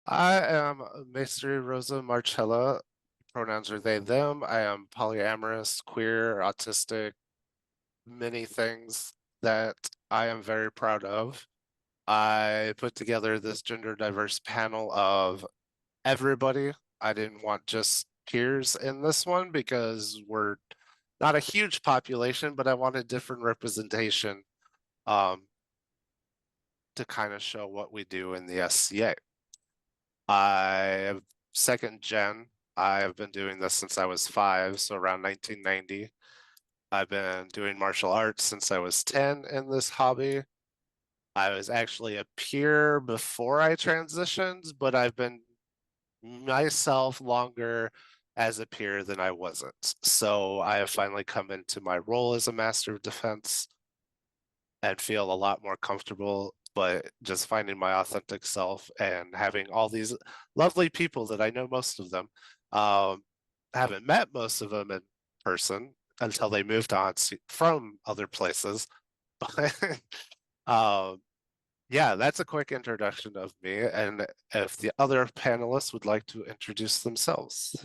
I am Mestari Rosa Marcella. Pronouns are they, them. I am polyamorous, queer, autistic, many things that I am very proud of. I put together this gender diverse panel of everybody. I didn't want just peers in this one because we're not a huge population, but I wanted different representation um, to kind of show what we do in the SCA. I have second gen. I have been doing this since I was 5, so around 1990. I've been doing martial arts since I was 10 in this hobby. I was actually a peer before I transitioned, but I've been myself longer as a peer than I wasn't. So I have finally come into my role as a master of defense and feel a lot more comfortable, but just finding my authentic self and having all these lovely people that I know most of them. Haven't met most of them in person until they moved on from other places. But yeah, that's a quick introduction of me. And if the other panelists would like to introduce themselves.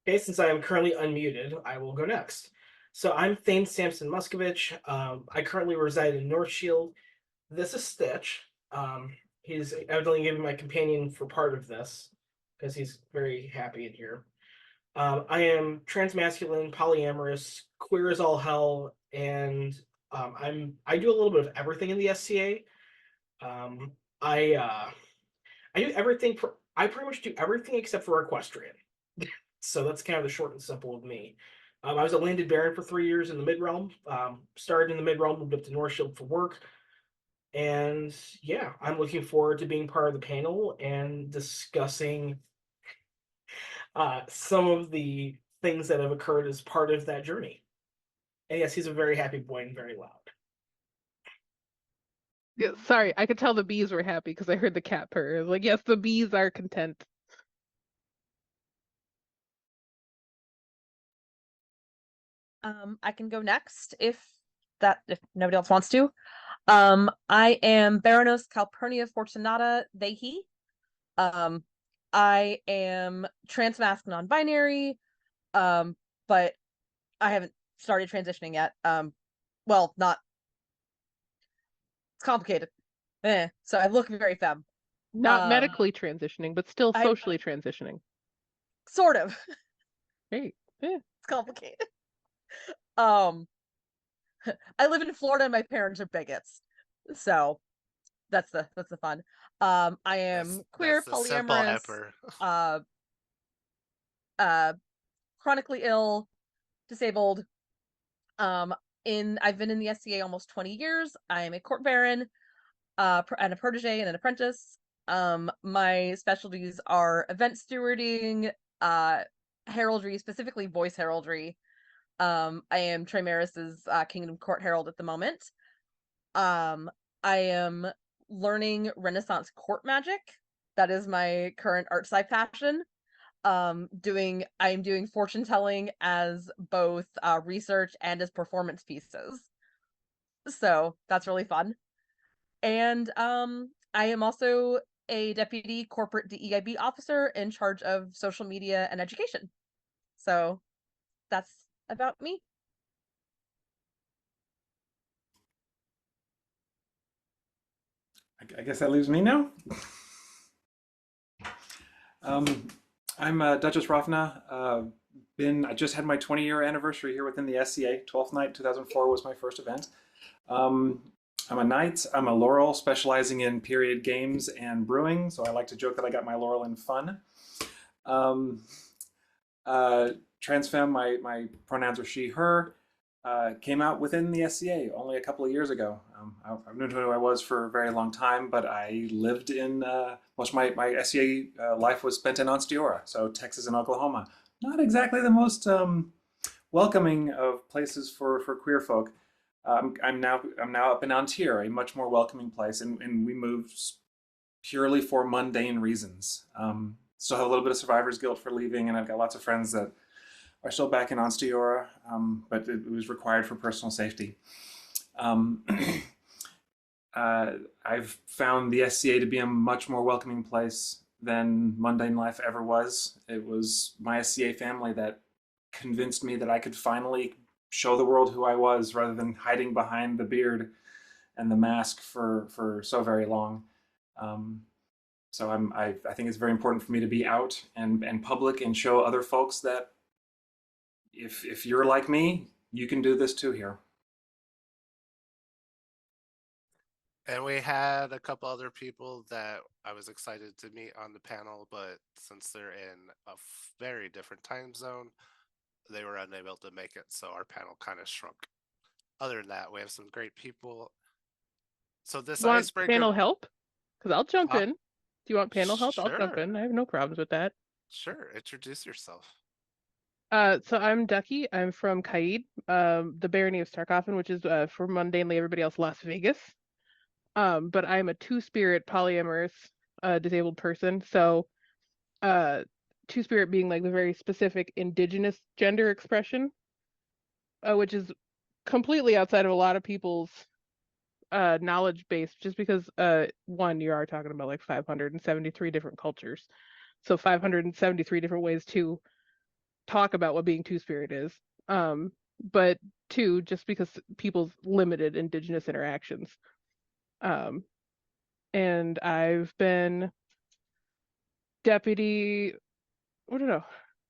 Okay, since I am currently unmuted, I will go next. So I'm Thane Samson Muskovich. I currently reside in North Shield. This is Stitch. He's evidently giving my companion for part of this because he's very happy in here. I am transmasculine, polyamorous, queer as all hell, and I do a little bit of everything in the SCA. Um, I do everything. I pretty much do everything except for equestrian. So that's kind of the short and simple of me. I was a landed baron for 3 years in the mid realm. Started in the mid realm, moved up to North Shield for work, and yeah, I'm looking forward to being part of the panel and discussing some of the things that have occurred as part of that journey. And yes, he's a very happy boy and very loud. Yeah, sorry, I could tell the bees were happy because I heard the cat purr. I was like, yes, the bees are content. I can go next if nobody else wants to. I am Baroness Calpurnia Fortunata, they, he. Um, I am transmasc non-binary, but I haven't started transitioning yet. Well, not it's complicated. So I look very femme. Not medically transitioning, but still socially transitioning. Sort of. Great. It's complicated. I live in Florida and my parents are bigots. So that's the fun. I am queer, That's the simple polyamorous, emperor. uh uh chronically ill, disabled. Um I've been in the SCA almost 20 years. I am a court baron, and a protege and an apprentice. My specialties are event stewarding, heraldry, specifically voice heraldry. I am Trimaris's Kingdom Court Herald at the moment. I am learning Renaissance court magic. That is my current art sci passion. I'm doing fortune telling as both research and as performance pieces. So that's really fun. And I am also a deputy corporate DEIB officer in charge of social media and education. So that's about me. I guess that leaves me now. I'm Duchess Hrafna. I just had my 20-year anniversary here within the SCA. 12th Night 2004 was my first event. I'm a knight. I'm a laurel specializing in period games and brewing, so I like to joke that I got my laurel in fun. Transfem, my pronouns are she, her. Came out within the SCA only a couple of years ago. I've known who I was for a very long time, but I lived in, most of my SCA life was spent in Onsteora, so Texas and Oklahoma. Not exactly the most welcoming of places for queer folk. I'm now up in Ontario, a much more welcoming place, and we moved purely for mundane reasons. Still have a little bit of survivor's guilt for leaving, and I've got lots of friends that are still back in Onsteora, but it was required for personal safety. I've found the SCA to be a much more welcoming place than mundane life ever was. It was my SCA family that convinced me that I could finally show the world who I was rather than hiding behind the beard and the mask for so very long. Um, so I think it's very important for me to be out and public and show other folks that if you're like me, you can do this too here. And we had a couple other people that I was excited to meet on the panel, but since they're in a very different time zone, they were unable to make it. So our panel kind of shrunk. Other than that, we have some great people. So this Want icebreaker, panel help? Because I'll jump in. Do you want panel help? I'll jump sure, in. I have no problems with that. sure. Introduce yourself. So I'm Duckie. I'm from Kaid, the barony of Starkoffen, which is for mundanely everybody else, Las Vegas. But I'm a two-spirit polyamorous disabled person. So two-spirit being like the very specific indigenous gender expression, which is completely outside of a lot of people's knowledge base, just because one, you are talking about like 573 different cultures. So 573 different ways to talk about what being two-spirit is. But two, just because people's limited indigenous interactions. And I've been deputy, I don't know.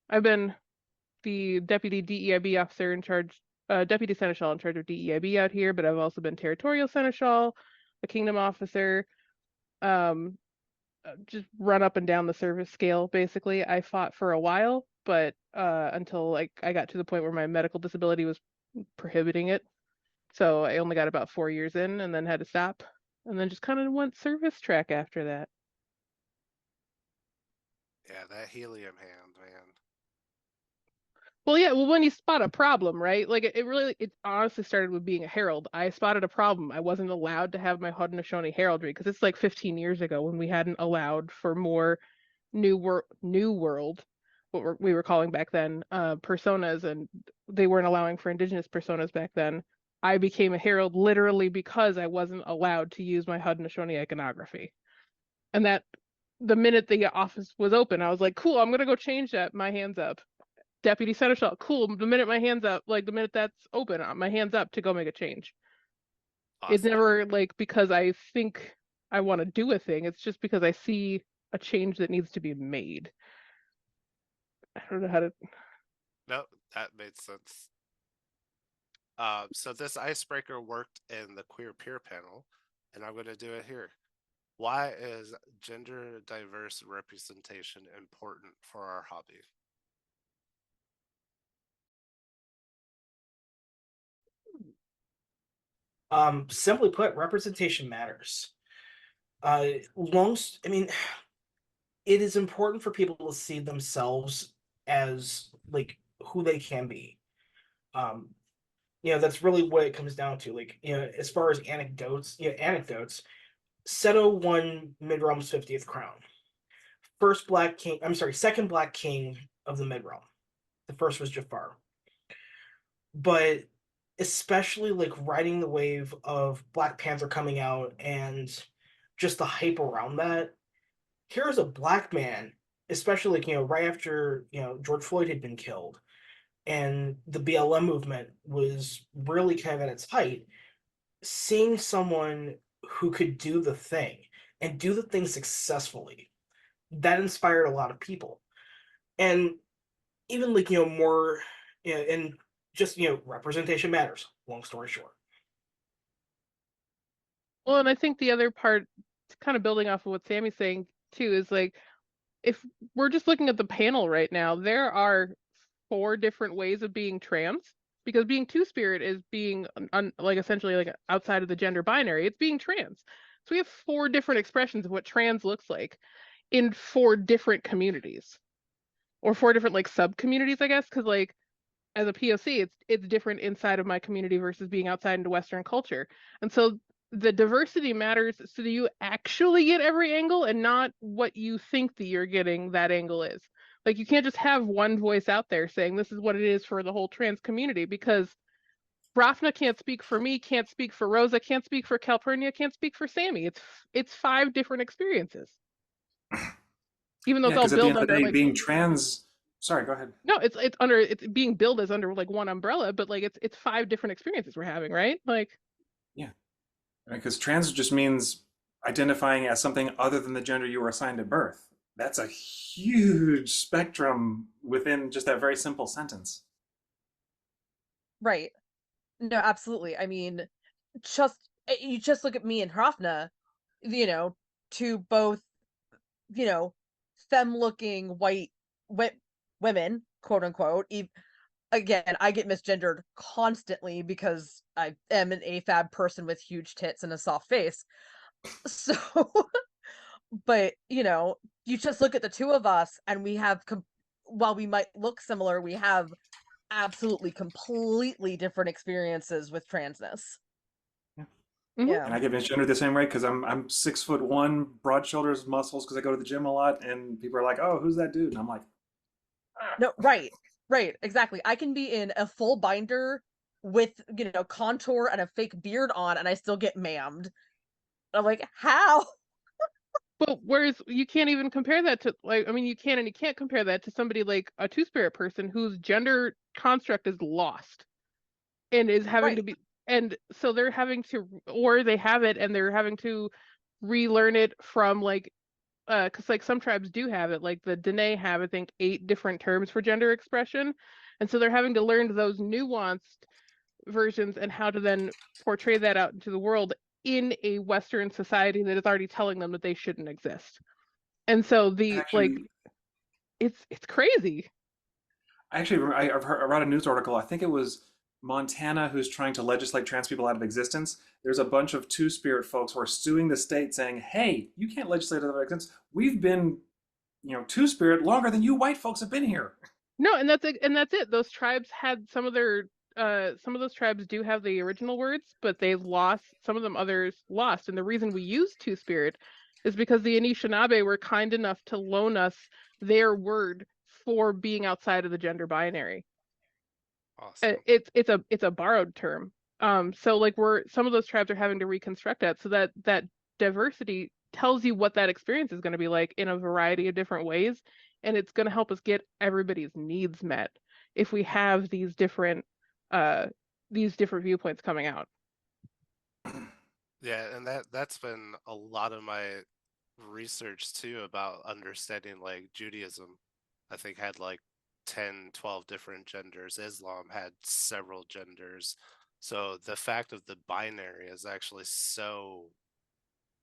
I've been the deputy DEIB officer in charge, deputy seneschal in charge of DEIB out here, but I've also been territorial seneschal, a kingdom officer, just run up and down the service scale, basically. I fought for a while, but until like I got to the point where my medical disability was prohibiting it. So I only got about 4 years in and then had to stop. And then just kind of went service track after that. Yeah, that helium hand, man. Well, yeah, well, when you spot a problem, right? Like it honestly started with being a herald. I spotted a problem. I wasn't allowed to have my Haudenosaunee heraldry because it's like 15 years ago when we hadn't allowed for more new world, what we were calling back then, personas, and they weren't allowing for indigenous personas back then. I became a herald literally because I wasn't allowed to use my Haudenosaunee iconography. And that the minute the office was open, I was like, cool, I'm gonna go change that. My hands up. Deputy Seneschal, cool. The minute my hands up, like the minute that's open, my hands up to go make a change. It's Awesome. never like because I think I want to do a thing. It's just because I see a change that needs to be made. I don't know how to. No, that made sense. So this icebreaker worked in the queer peer panel, and I'm going to do it here. Why is gender diverse representation important for our hobby? Simply put, representation matters. I mean, it is important for people to see themselves as like who they can be. That's really what it comes down to. Like, as far as anecdotes, Seto won Mid-Realm's 50th crown. Second black king of the Mid-Realm. The first was Jafar. But especially like riding the wave of Black Panther coming out and just the hype around that, here's a black man, especially like, right after, George Floyd had been killed and the BLM movement was really kind of at its height, seeing someone who could do the thing and do the thing successfully, that inspired a lot of people. And even like, more, and just, representation matters, long story short. Well, and I think the other part, kind of building off of what Sammy's saying too, is like if we're just looking at the panel right now, there are 4 different ways of being trans, because being two-spirit is being like essentially like outside of the gender binary. It's being trans. So we have 4 different expressions of what trans looks like in 4 different communities, or 4 different like sub communities, I guess, because like as a POC, it's different inside of my community versus being outside into Western culture. And so the diversity matters so that you actually get every angle and not what you think that you're getting that angle is. Like you can't just have one voice out there saying this is what it is for the whole trans community, because Hrafna can't speak for me, can't speak for Rosa, can't speak for Calpurnia, can't speak for Sammy. It's 5 different experiences. Even though Yeah, it's all because at the billed end of the under day, like being trans. Sorry, go ahead. no, it's being billed as under like one umbrella, but like it's 5 different experiences we're having, right? Like Yeah, because trans just means identifying as something other than the gender you were assigned at birth. That's a huge spectrum within just that very simple sentence. Right. No, absolutely. I mean, you just look at me and Hrafna, you know, to both, you know, femme-looking white women, quote unquote. Again, I get misgendered constantly because I am an AFAB person with huge tits and a soft face. So, but you just look at the two of us, and we have, while we might look similar, we have absolutely completely different experiences with transness. Yeah. mhm. And I get misgendered the same way because I'm 6'1", broad shoulders, muscles because I go to the gym a lot, and people are like, "Oh, who's that dude?" And I'm like, No, right, exactly. I can be in a full binder with contour and a fake beard on, and I still get mammed. I'm like, how? But whereas you can't even compare that to like, I mean, you can and you can't compare that to somebody like a two-spirit person whose gender construct is lost and is having to Right. be, and so they're having to, or they have it and they're having to relearn it from like, because like some tribes do have it, like the Dene have, I think, 8 different terms for gender expression, and so they're having to learn those nuanced versions and how to then portray that out into the world in a Western society that is already telling them that they shouldn't exist. And so the like actually, it's crazy. I read a news article. I think it was Montana who's trying to legislate trans people out of existence. There's a bunch of two-spirit folks who are suing the state, saying, "Hey, you can't legislate out of existence. We've been, two-spirit longer than you white folks have been here." No, and that's it. And that's it. Those tribes had some of their some of those tribes do have the original words, but they've lost some of them. Others lost, and the reason we use Two Spirit is because the Anishinaabe were kind enough to loan us their word for being outside of the gender binary. Awesome. It's a borrowed term. So like some of those tribes are having to reconstruct that so that that diversity tells you what that experience is going to be like in a variety of different ways, and it's going to help us get everybody's needs met if we have uh these different viewpoints coming out. Yeah, and that's been a lot of my research too about understanding like Judaism. I think had like 10, 12 different genders. Islam had several genders. So the fact of the binary is actually so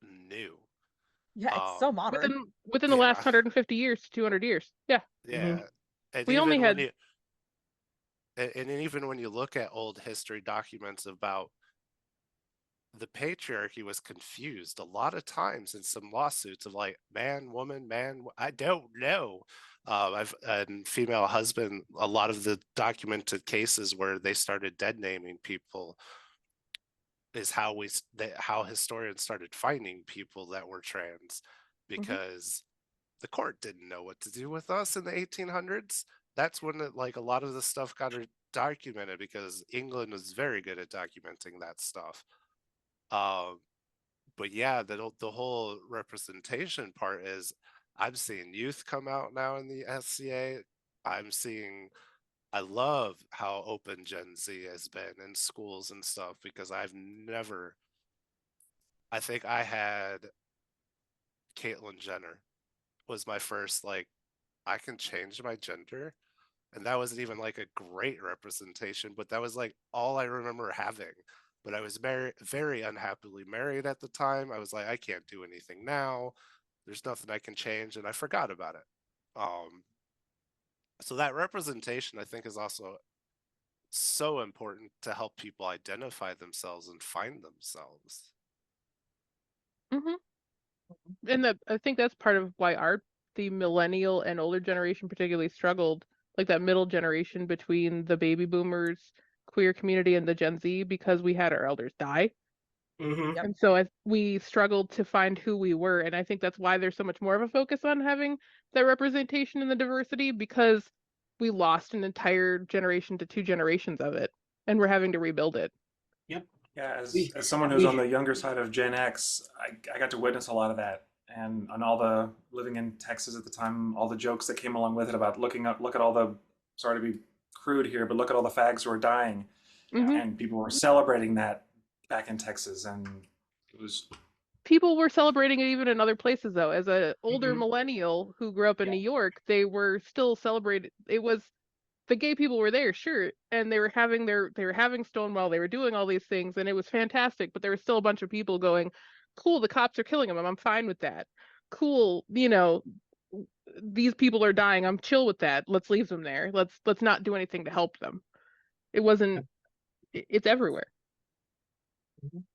new. Yeah, it's so Um, modern. Within the last yeah, 150 years to 200 years. Yeah. yeah. And We only even when had you and even when you look at old history documents about the patriarchy was confused a lot of times in some lawsuits of like man, woman, man, I don't know. I've and female husband. A lot of the documented cases where they started dead naming people is how historians started finding people that were trans Mhm. because the court didn't know what to do with us in the 1800s. That's when like a lot of the stuff got documented because England was very good at documenting that stuff. Um, but yeah, the whole representation part is I'm seeing youth come out now in the SCA. I'm seeing I love how open Gen Z has been in schools and stuff because I think I had Caitlyn Jenner was my first like I can change my gender. And that wasn't even like a great representation, but that was like all I remember having. But I was very unhappily married at the time. I was like, I can't do anything now. There's nothing I can change, and I forgot about it. So that representation, I think, is also so important to help people identify themselves and find themselves. mhm. And I think that's part of why the millennial and older generation particularly struggled, like that middle generation between the baby boomers, queer community, and the Gen Z, because we had our elders die. Mm-hmm. Yep. And so we struggled to find who we were. And I think that's why there's so much more of a focus on having that representation and the diversity, because we lost an entire generation to 2 generations of it. and we're having to rebuild it. Yep. Yeah, as We- someone who's we- on the younger side of Gen X, I got to witness a lot of that, and on all the living in Texas at the time, all the jokes that came along with it about look at all the, sorry to be crude here, but look at all the fags who are dying, Mhm. and people were celebrating that back in Texas, and it was People were celebrating it even in other places, though. As an older Mhm. millennial who grew up in Yeah. New York, they were still celebrating. It was the gay people were there, sure, and they were having Stonewall, they were doing all these things, and it was fantastic. But there was still a bunch of people going, "Cool, the cops are killing them. I'm fine with that. Cool, these people are dying. I'm chill with that. Let's leave them there. Let's not do anything to help them." It wasn't. It's everywhere. Mhm.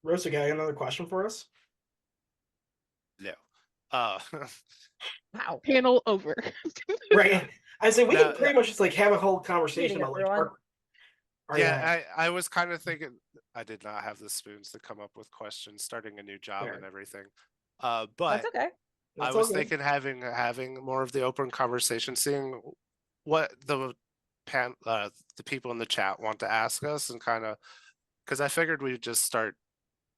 Rosa, got another question for us? No. Uh, Wow. Panel over. Right. I say we No, can pretty much just like have a whole conversation Meeting about like everyone. our yeah, I was kind of thinking I did not have the spoons to come up with questions, starting a new job Fair. and everything. That's But okay. I That's all was good. thinking having more of the open conversation, seeing what the people in the chat want to ask us, and kind of because I figured we'd just start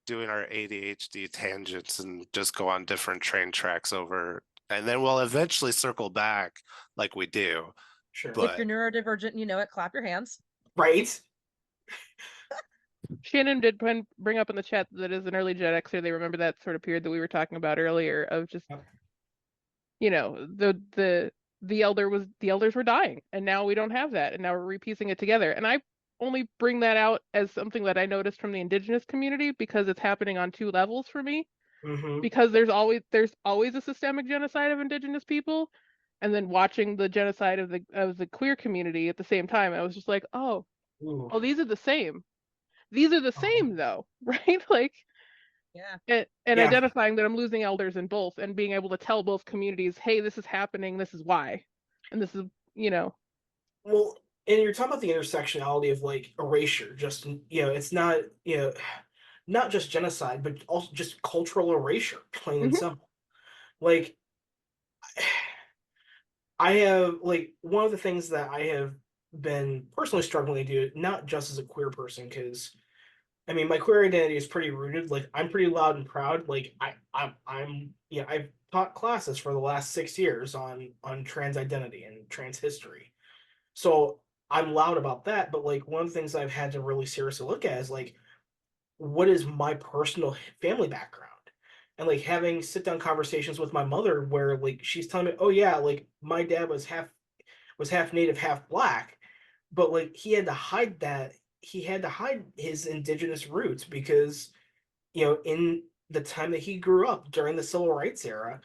doing our ADHD tangents and just go on different train tracks over, and then we'll eventually circle back like we do. Sure. If But you're neurodivergent, you know it, clap your hands. Right. Shannon did bring up in the chat that as an early Gen Xer, they remember that sort of period that we were talking about earlier of just, Yep. the elders were dying, and now we don't have that, and now we're repiecing it together. And I only bring that out as something that I noticed from the indigenous community because it's happening on two levels for me. Mm-hmm. Because there's always a systemic genocide of indigenous people, and then watching the genocide of the queer community at the same time, I was just like, oh, Ooh. these are the same. These are the same though, right? Like, Yeah. and Yeah. identifying that I'm losing elders in both, and being able to tell both communities, hey, this is happening, this is why, and this is, Well, and you're talking about the intersectionality of like erasure. Just it's not not just genocide, but also just cultural erasure, plain and Mhm. simple. Like I have like one of the things that I have been personally struggling to do, not just as a queer person, because I mean my queer identity is pretty rooted. Like I'm pretty loud and proud. Like I'm I've taught classes for the last 6 years on trans identity and trans history. So I'm loud about that, but like one of the things I've had to really seriously look at is like what is my personal family background? And like having sit down conversations with my mother where like she's telling me, "Oh yeah, like my dad was half native, half black," but like he had to hide that. He had to hide his indigenous roots because in the time that he grew up during the civil rights era,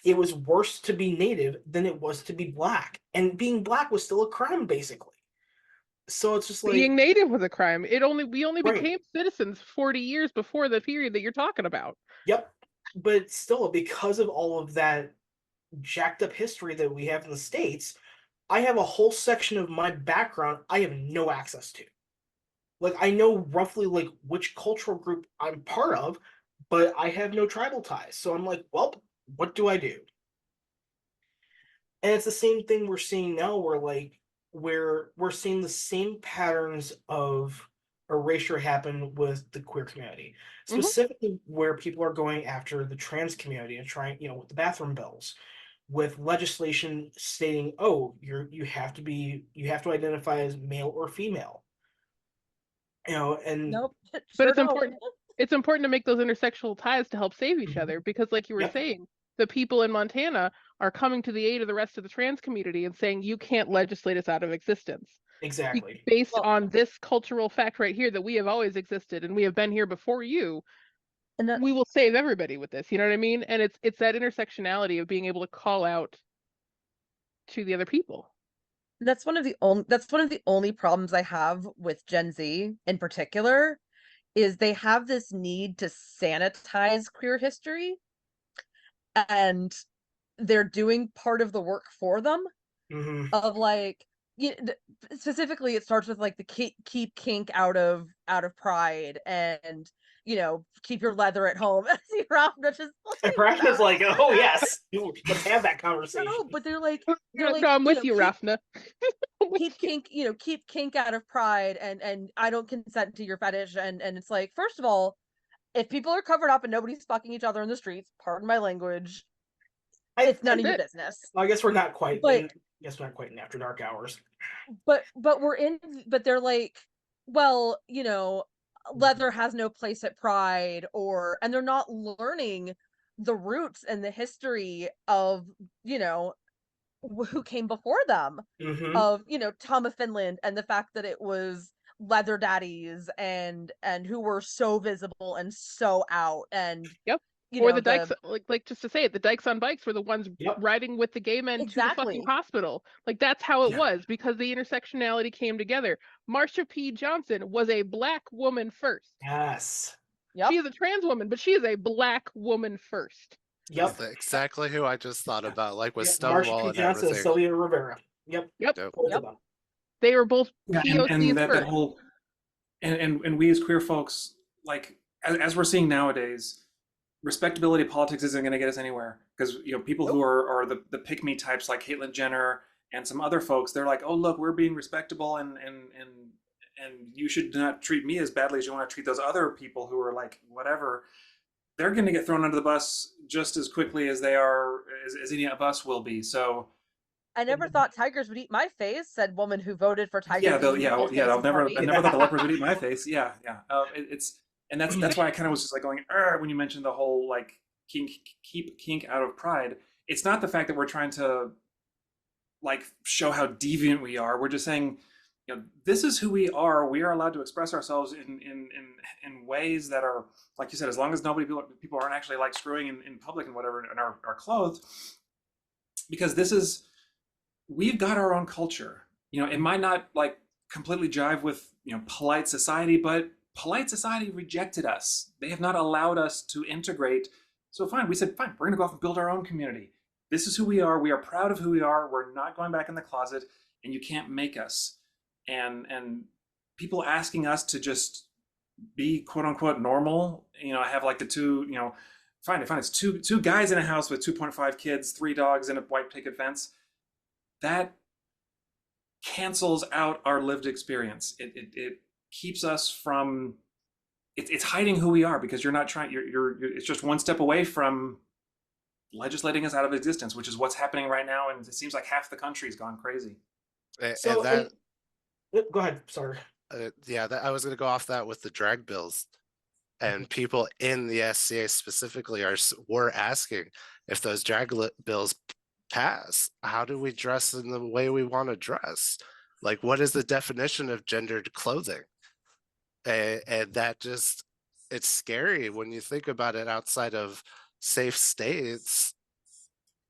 it was worse to be native than it was to be black, and being black was still a crime basically. So it's just being like, native was a crime. We only right, became citizens 40 years before the period that you're talking about. yep. But still, because of all of that jacked up history that we have in the States, I have a whole section of my background I have no access to. Like I know roughly like which cultural group I'm part of, but I have no tribal ties. So I'm like, well, what do I do? And it's the same thing we're seeing now where like we're seeing the same patterns of erasure happen with the queer community, Mhm. specifically where people are going after the trans community and trying, with the bathroom bills, with legislation stating, oh, you have to identify as male or female. And Nope. But Sure it's don't. important to make those intersectional ties to help save each other, because like you were yep, saying, the people in Montana are coming to the aid of the rest of the trans community and saying you can't legislate us out of existence. exactly. Based Well, on this cultural fact right here that we have always existed and we have been here before you, and that, we will save everybody with this. You know what I mean? And it's that intersectionality of being able to call out to the other people. that's one of the only problems I have with Gen Z in particular is they have this need to sanitize queer history, and they're doing part of the work for them Hmm. of like specifically it starts with like the keep kink out of pride, and keep your leather at home. See, Hrafra just And Hrafra's like, oh yes, let's have that conversation. no, but they're like, No, I'm with you, keep, Hrafna. keep kink out of pride, and I don't consent to your fetish, and it's like, first of all, if people are covered up and nobody's fucking each other in the streets, pardon my language, it's none of your business. I guess we're not quite. But we're not quite in after dark hours. but they're like, well, leather has no place at pride, and they're not learning the roots and the history of who came before them, of Tom of Finland, and the fact that it was leather daddies and who were so visible and so out, and Yep. Or the dykes, like just to say it, the dykes on bikes were the ones riding with the gay men to the fucking hospital. Like that's how it was, because the intersectionality came together. Marsha P. Johnson was a black woman first. Yes. She is a trans woman, but she is a black woman first. Yep. That's exactly who I just thought about, like with Stonewall Marsha P. Johnson and Sylvia Rivera. Yep. They were both POCs and that first. whole and we as queer folks, like as we're seeing nowadays, respectability politics isn't going to get us anywhere, because people who are the pick me types like Caitlyn Jenner and some other folks, they're like, oh look, we're being respectable, and you should not treat me as badly as you want to treat those other people who are like whatever. They're going to get thrown under the bus just as quickly as they are as any of us will be. So I never thought tigers would eat my face, said woman who voted for tigers. I never thought the leopards would eat my face. And that's why I kind of was just like going, when you mentioned the whole like keep kink out of pride. It's not the fact that we're trying to like show how deviant we are. We're just saying, this is who we are. We are allowed to express ourselves in ways that are, like you said, as long as people aren't actually like screwing in public and whatever and are clothed. Because we've got our own culture. It might not like completely jive with polite society, but polite society rejected us. They have not allowed us to integrate. So fine, we said, fine, we're going to go off and build our own community. This is who we are. We are proud of who we are. We're not going back in the closet, and you can't make us. And people asking us to just be quote unquote normal, have like the two, fine, it's two guys in a house with 2.5 kids, 3 dogs, and a white picket fence. That cancels out our lived experience. It keeps us from, it's hiding who we are, because you're not trying, it's just one step away from legislating us out of existence, which is what's happening right now. And it seems like half the country's gone crazy. Go ahead, sorry. I was going to go off that with the drag bills, and people in the SCA specifically were asking, if those drag bills pass, how do we dress in the way we want to dress? Like, what is the definition of gendered clothing? And that just, it's scary when you think about it outside of safe states,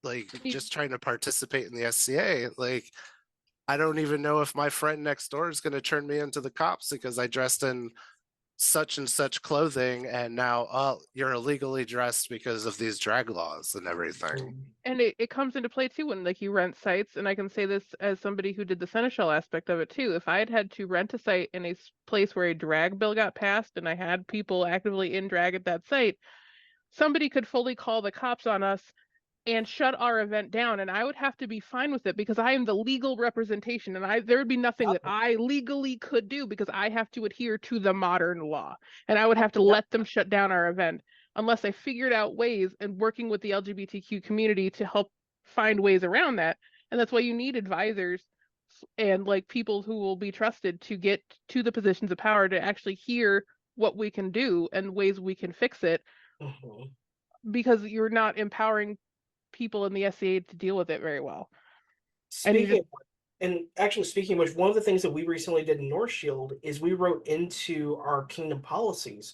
like just trying to participate in the SCA. Like, I don't even know if my friend next door is going to turn me into the cops because I dressed in such and such clothing, and now you're illegally dressed because of these drag laws and everything. And it comes into play too when like you rent sites, and I can say this as somebody who did the seneschal aspect of it too. If I had to rent a site in a place where a drag bill got passed and I had people actively in drag at that site, somebody could fully call the cops on us and shut our event down, and I would have to be fine with it because I am the legal representation, and there would be nothing that I legally could do because I have to adhere to the modern law, and I would have to let them shut down our event unless I figured out ways and working with the LGBTQ community to help find ways around that. And that's why you need advisors and like people who will be trusted to get to the positions of power to actually hear what we can do and ways we can fix it, because you're not empowering people in the SCA to deal with it very well. Speaking of which, one of the things that we recently did in North Shield is we wrote into our kingdom policies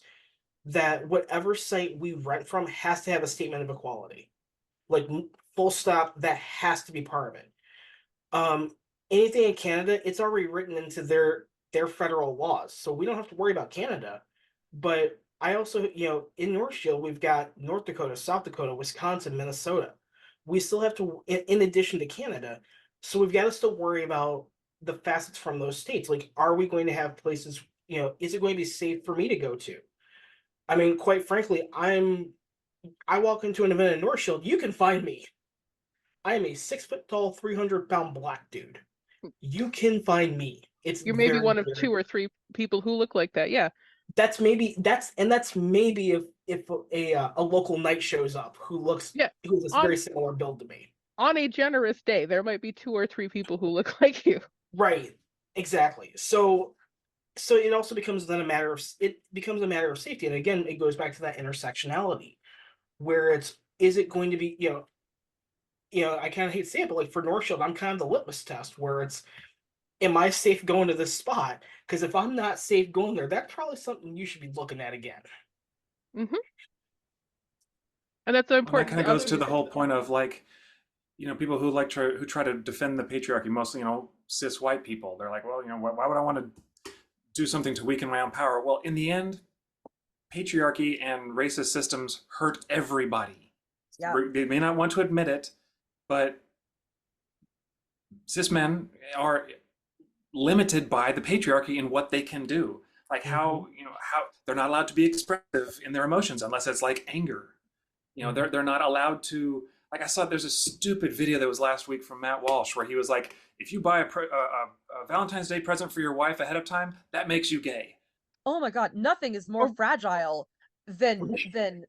that whatever site we rent from has to have a statement of equality. Like, full stop, that has to be part of it. Anything in Canada, it's already written into their federal laws, so we don't have to worry about Canada. But I also, in North Shield, we've got North Dakota, South Dakota, Wisconsin, Minnesota. We still have to, in addition to Canada, so we've got to still worry about the facets from those states. Like, are we going to have places, is it going to be safe for me to go to? I mean, quite frankly, I walk into an event in North Shield, you can find me. I am a 6 foot tall, 300-pound black dude. You can find me. It's You're maybe very, one of very. 2 or 3 people who look like that. Yeah. That's maybe if a local knight shows up Yeah. who's a On very similar build to me. on a generous day, there might be 2 or 3 people who look like you. Right. Exactly. So it also becomes then a matter of safety, and again, it goes back to that intersectionality, where is it going to be I kind of hate to say it, but like for North Shield, I'm kind of the litmus test where am I safe going to this spot? Because if I'm not safe going there, that's probably something you should be looking at again. Hmm. And that's an And that important kind of goes to the whole point of like, people who who try to defend the patriarchy, mostly, cis white people. They're like, well, why would I want to do something to weaken my own power? Well, in the end, patriarchy and racist systems hurt everybody. Yeah. They may not want to admit it, but cis men are limited by the patriarchy in what they can do. Like how they're not allowed to be expressive in their emotions unless it's like anger. They're not allowed to. Like I saw, there's a stupid video that was last week from Matt Walsh where he was like, if you buy a Valentine's Day present for your wife ahead of time, that makes you gay. Oh my God, nothing is more fragile than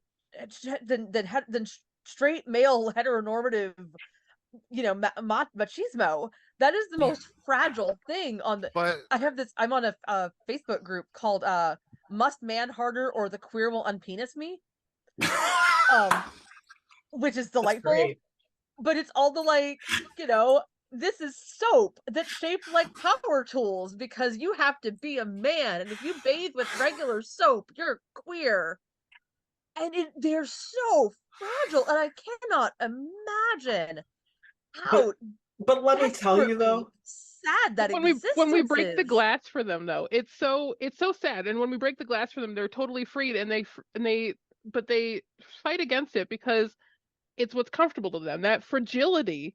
straight male heteronormative, machismo. That is the most fragile thing on the. But I'm on a Facebook group called "Must Man Harder or the Queer Will Unpenis Me," which is delightful. But it's all the like, this is soap that's shaped like power tools because you have to be a man, and if you bathe with regular soap, you're queer. And they're so fragile, and I cannot imagine how. But let me tell you though, sad that when we break the is. glass for them, though, it's so sad. And when we break the glass for them, they're totally freed, and they fight against it because it's what's comfortable to them. That fragility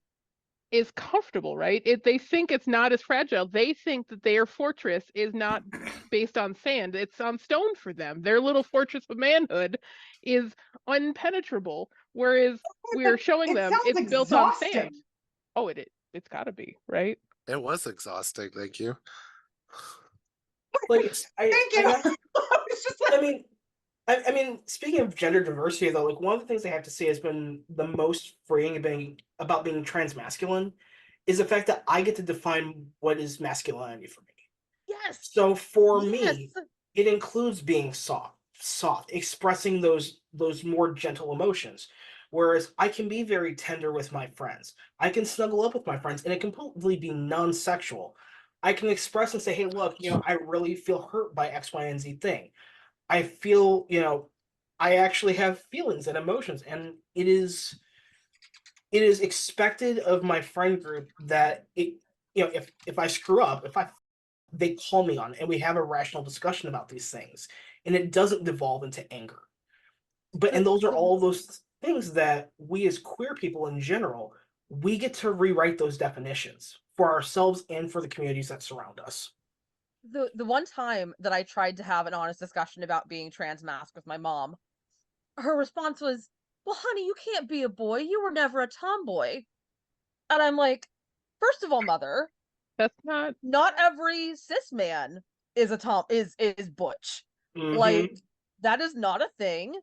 is comfortable, right? They think it's not as fragile. They think that their fortress is not based on sand, it's on stone for them. Their little fortress of manhood is unpenetrable, whereas we're showing them it's built on sand. Oh, it's gotta be, right? it was exhausting. Thank you. like Thank you. I mean, speaking of gender diversity, though, like one of the things I have to say has been the most freeing about being transmasculine is the fact that I get to define what is masculinity for me. Yes. So for me, it includes being soft, expressing those more gentle emotions. Whereas I can be very tender with my friends. I can snuggle up with my friends, and it can completely be non-sexual. I can express and say, "Hey, look, I really feel hurt by X, Y, and Z thing. I feel, I actually have feelings and emotions, and it is expected of my friend group that if I screw up, they call me on it, and we have a rational discussion about these things, and it doesn't devolve into anger. And those are all those things that we as queer people in general, we get to rewrite those definitions for ourselves and for the communities that surround us. The one time that I tried to have an honest discussion about being transmasc with my mom, her response was, "Well, honey, you can't be a boy. You were never a tomboy." And I'm like, first of all, mother, That's not every cis man is butch. Mhm. Like, that is not a thing.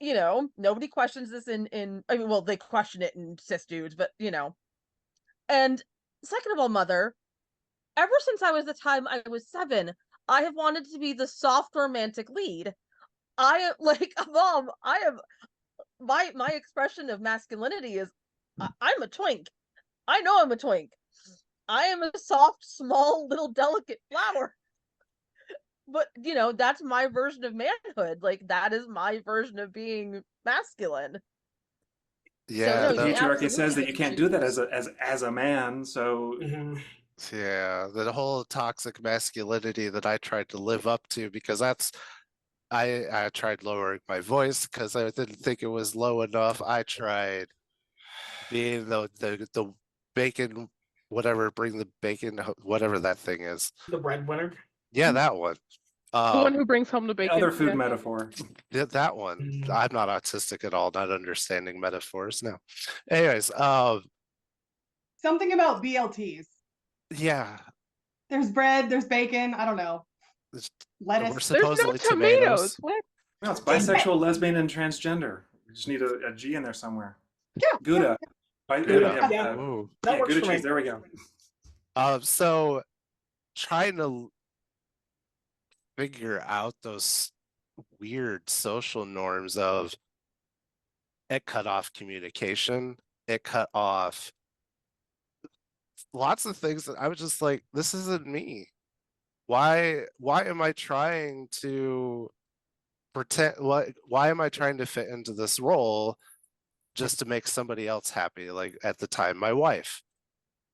Nobody questions this in I mean, well, they question it in cis dudes, but And second of all, mother, ever since I was the time I was 7, I have wanted to be the soft romantic lead. I like mom, I am my expression of masculinity is I'm a twink. I know I'm a twink. I am a soft, small, little delicate flower. But that's my version of manhood. Like, that is my version of being masculine. Yeah, The patriarchy says that you can't do that as a man. So yeah, the whole toxic masculinity that I tried to live up to, because I tried lowering my voice because I didn't think it was low enough. I tried being the bacon, whatever, bring the bacon, whatever that thing is. The breadwinner. Yeah, that one. The one Um, who brings home the The bacon. other food yeah. metaphor. that one. Mm. I'm not autistic at all, not understanding metaphors. No. Anyways, Something about BLTs. yeah, There's bread, there's bacon, I don't know. it's- we're Lettuce. There's no supposedly tomatoes. tomatoes. What? No, it's bisexual, lesbian, and transgender. We just need a G in there somewhere. Yeah. Gouda. Gouda. Yeah. Ooh. That Yeah, works Gouda for me. cheese. There we go. So trying to figure out those weird social norms of it cut off communication, it cut off lots of things that I was just like, this isn't me. Why am I trying to pretend why am I trying to fit into this role just to make somebody else happy? Like at the time, my wife,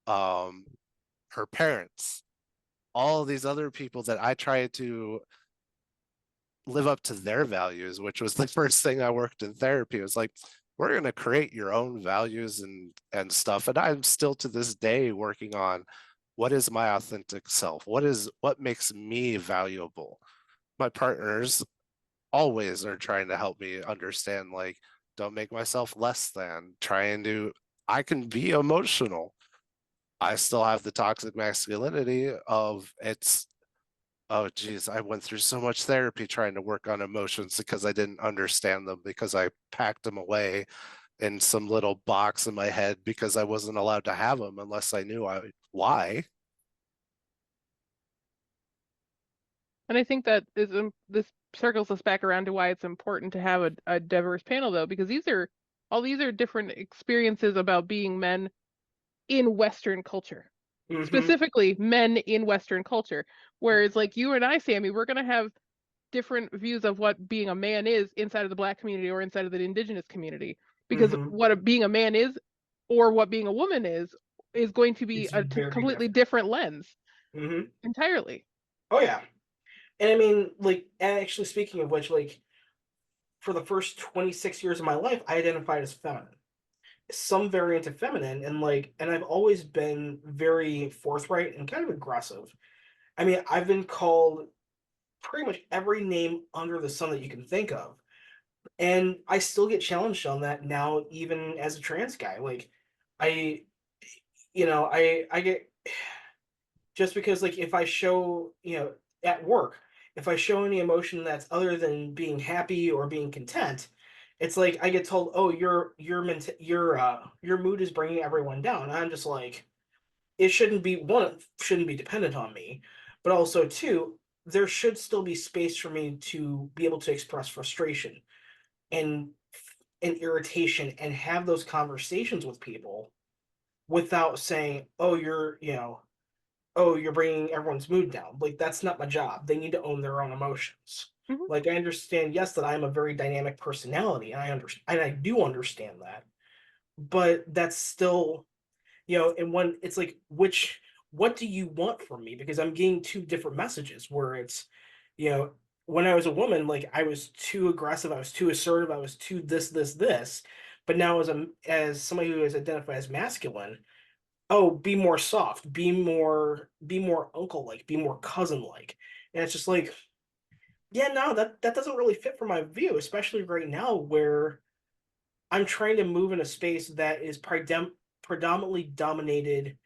her parents, all these other people that I tried to live up to their values, which was the first thing I worked in therapy. It was like, we're going to create your own values and stuff. And I'm still to this day working on what is my authentic self? What makes me valuable? My partners always are trying to help me understand, like, don't make myself less than, trying to, I can be emotional. I still have the toxic masculinity of it's, oh geez, I went through so much therapy trying to work on emotions because I didn't understand them, because I packed them away in some little box in my head because I wasn't allowed to have them unless I knew why. And I think that is this circles us back around to why it's important to have a diverse panel, though, because these are different experiences about being men in Western culture. Mhm. Specifically men in Western culture. Whereas like you and I, Sammy, we're gonna have different views of what being a man is inside of the Black community or inside of the Indigenous community. Because Mhm. what being a man is or what being a woman is going to be It's a very completely different lens Mhm. entirely. Oh yeah. And I mean, like, and actually speaking of which, like, for the first 26 years of my life, I identified as feminine. Some variant of feminine, and like, and I've always been very forthright and kind of aggressive. I mean, I've been called pretty much every name under the sun that you can think of. And I still get challenged on that now, even as a trans guy. Like, I, I get, just because, like, if I show, at work, if I show any emotion that's other than being happy or being content, it's like I get told, "Oh, your mood is bringing everyone down." And I'm just like, it shouldn't be, one, it shouldn't be dependent on me, but also two, there should still be space for me to be able to express frustration and irritation and have those conversations with people without saying, "Oh, oh, you're bringing everyone's mood down." Like, that's not my job. They need to own their own emotions. Mhm. Like, I understand, yes, that I'm a very dynamic personality, and I do understand that, but that's still, and when it's like, what do you want from me? Because I'm getting two different messages where it's, you know, when I was a woman, like, I was too aggressive, I was too assertive, I was too this. But now as somebody who is identified as masculine, oh, be more soft, be more uncle like, be more cousin like. And it's just like, yeah, no, that doesn't really fit for my view, especially right now where I'm trying to move in a space that is predominantly dominated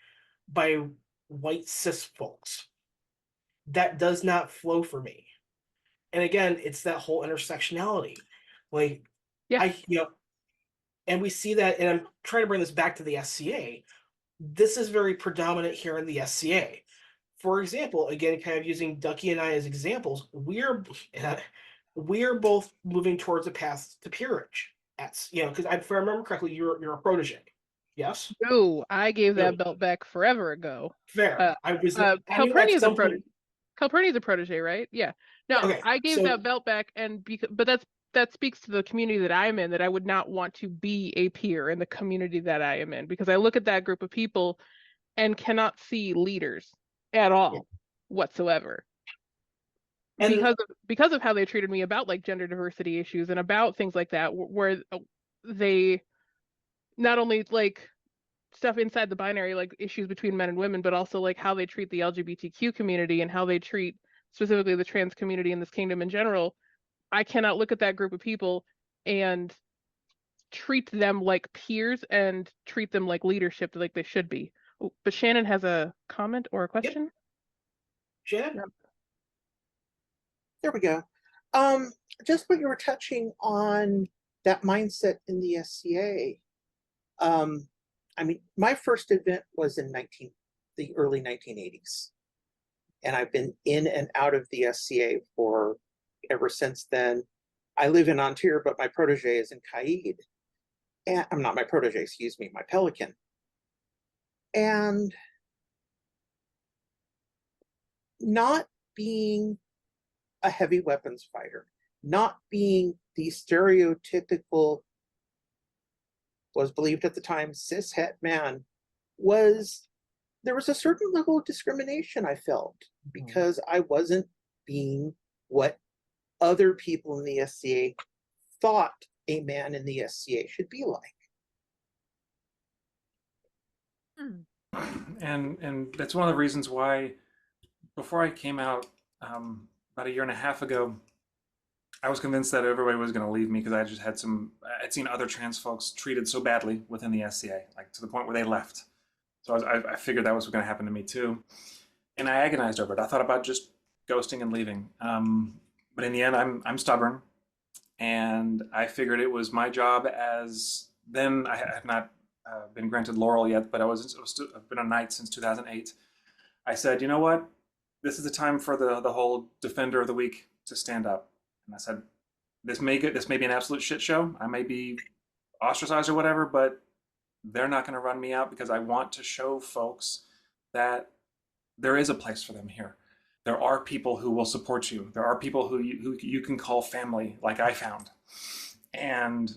by white cis folks. That does not flow for me. And again, it's that whole intersectionality. Like, Yeah. and we see that, and I'm trying to bring this back to the SCA. This is very predominant here in the SCA. For example, again, kind of using Duckie and I as examples, we're both moving towards a path to peerage. Because if I remember correctly, you're a protege. Yes? No, I gave No. that belt back forever ago. Fair. I knew Calpurnia at is a some protege. point. Calpurnia is a protege, right? Yeah. No, Okay, I gave so that belt back, but that speaks to the community that I'm in, that I would not want to be a peer in the community that I am in, because I look at that group of people and cannot see leaders at all whatsoever. And Because of how they treated me about like gender diversity issues and about things like that, where they not only like stuff inside the binary, like issues between men and women, but also like how they treat the LGBTQ community and how they treat specifically the trans community in this kingdom in general, I cannot look at that group of people and treat them like peers and treat them like leadership like they should be. Oh, but Shannon has a comment or a question? Shannon? Yep. There we go. Just what you were touching on, that mindset in the SCA. I mean, my first event was in the early 1980s. And I've been in and out of the SCA for ever since then. I live in Ontario, but my protege is in Caid. And I'm not my protege, excuse me, my pelican. And not being a heavy weapons fighter, not being the stereotypical, was believed at the time, cishet man, there was a certain level of discrimination I felt because I wasn't being what other people in the SCA thought a man in the SCA should be like. And that's one of the reasons why, before I came out about a year and a half ago, I was convinced that everybody was going to leave me because I'd seen other trans folks treated so badly within the SCA, like to the point where they left. So I figured that was going to happen to me too. And I agonized over it. I thought about just ghosting and leaving. But in the end, I'm stubborn. And I figured it was my job then I had not been granted Laurel yet, but I've been a knight since 2008. I said, you know what? This is the time for the whole Defender of the Week to stand up. And I said, this may be an absolute shit show. I may be ostracized or whatever, but they're not going to run me out because I want to show folks that there is a place for them here. There are people who will support you. There are people who you can call family, like I found. And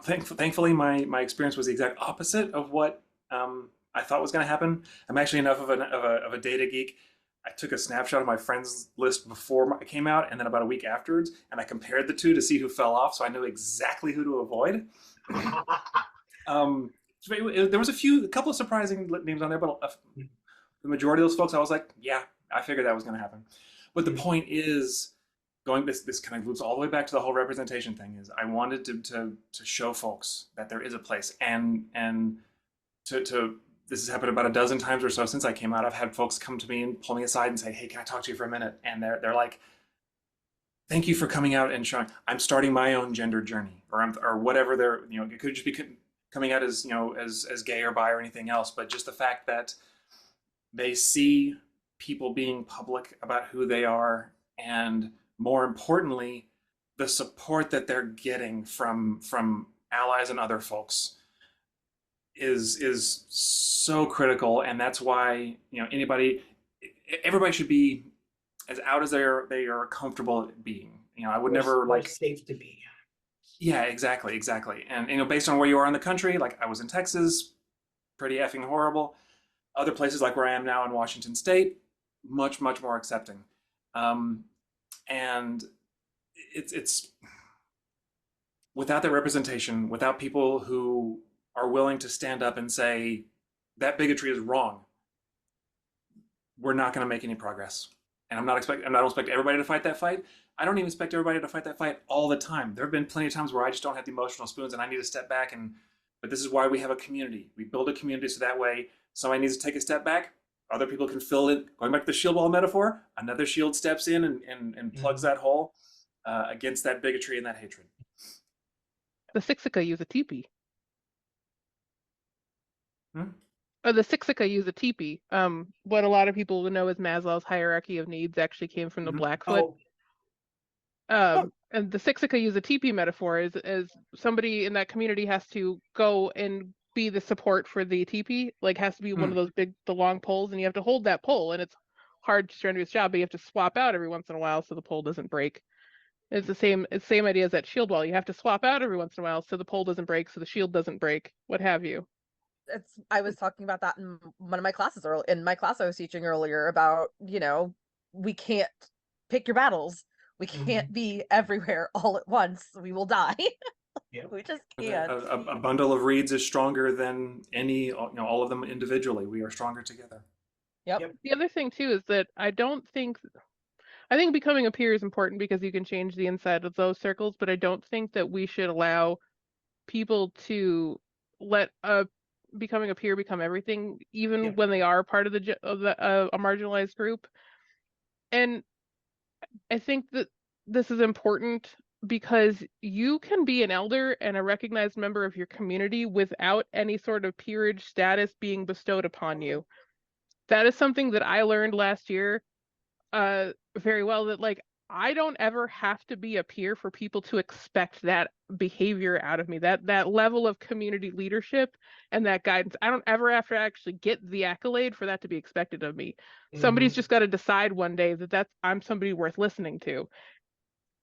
thankfully, my experience was the exact opposite of what I thought was going to happen. I'm actually enough of a data geek. I took a snapshot of my friends list before I came out, and then about a week afterwards, and I compared the two to see who fell off, so I knew exactly who to avoid. There was a couple of surprising names on there, but the majority of those folks, I was like, yeah, I figured that was going to happen. But the point is, this kind of loops all the way back to the whole representation thing. Is I wanted to show folks that there is a place, and this has happened about a dozen times or so since I came out. I've had folks come to me and pull me aside and say, "Hey, can I talk to you for a minute?" And they're like, "Thank you for coming out and showing. I'm starting my own gender journey, or whatever. It could just be coming out as as gay or bi or anything else, but just the fact that they see people being public about who they are, and more importantly, the support that they're getting from allies and other folks is so critical. And that's why everybody should be as out as they are comfortable being. I would never like safe to be. Yeah, exactly. And based on where you are in the country, like I was in Texas, pretty effing horrible. Other places like where I am now in Washington State, much more accepting. And it's without that representation, without people who are willing to stand up and say that bigotry is wrong, we're not going to make any progress. And I don't expect everybody to fight that fight. I don't even expect everybody to fight that fight all the time. There have been plenty of times where I just don't have the emotional spoons and I need to step back. But this is why we have a community. We build a community so that way somebody needs to take a step back. Other people can fill it. Going back to the shield wall metaphor, another shield steps in and plugs that hole against that bigotry and that hatred. The Sixica use a teepee. Hmm? Or the Sixica use a teepee. What a lot of people would know as Maslow's hierarchy of needs actually came from the Blackfoot. And the Sixica use a teepee metaphor is somebody in that community has to go and be the support for the teepee, like has to be one of those the long poles, and you have to hold that pole, and it's hard to try to do its job, but you have to swap out every once in a while so the pole doesn't break. It's the same idea as that shield wall. You have to swap out every once in a while so the pole doesn't break, so the shield doesn't break, what have you. I was talking about that in one of my classes in my class I was teaching earlier about, we can't pick your battles. We can't be everywhere all at once. We will die. Yep. We just can't. A bundle of reeds is stronger than all of them individually. We are stronger together. Yep. The other thing too is that I don't think I think becoming a peer is important because you can change the inside of those circles, but I don't think that we should allow people to let becoming a peer become everything, even Yep. when they are part of a marginalized group. And I think that this is important because you can be an elder and a recognized member of your community without any sort of peerage status being bestowed upon you. That is something that I learned last year very well, that like I don't ever have to be a peer for people to expect that behavior out of me, that level of community leadership and that guidance. I don't ever have to actually get the accolade for that to be expected of me. Somebody's Mhm. just got to decide one day that I'm somebody worth listening to,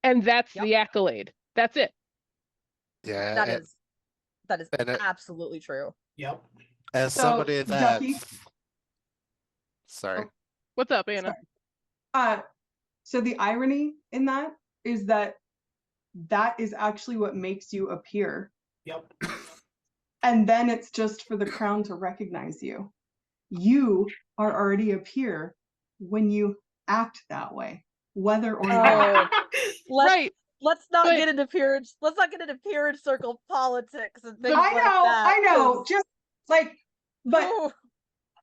and that's Yep. the accolade. That's it. Yeah, That is and absolutely true. Yep. as So, somebody that, Duckie, sorry, What's up, Anna? sorry. So the irony in that is that is actually what makes you a peer. Yep. And then it's just for the crown to recognize you. You are already a peer when you act that way, whether or not. Oh, let's Right, let's not but get into peerage. Let's not get into peerage circle politics and things I like know, that. I know. 'Cause- Just like, but Ooh,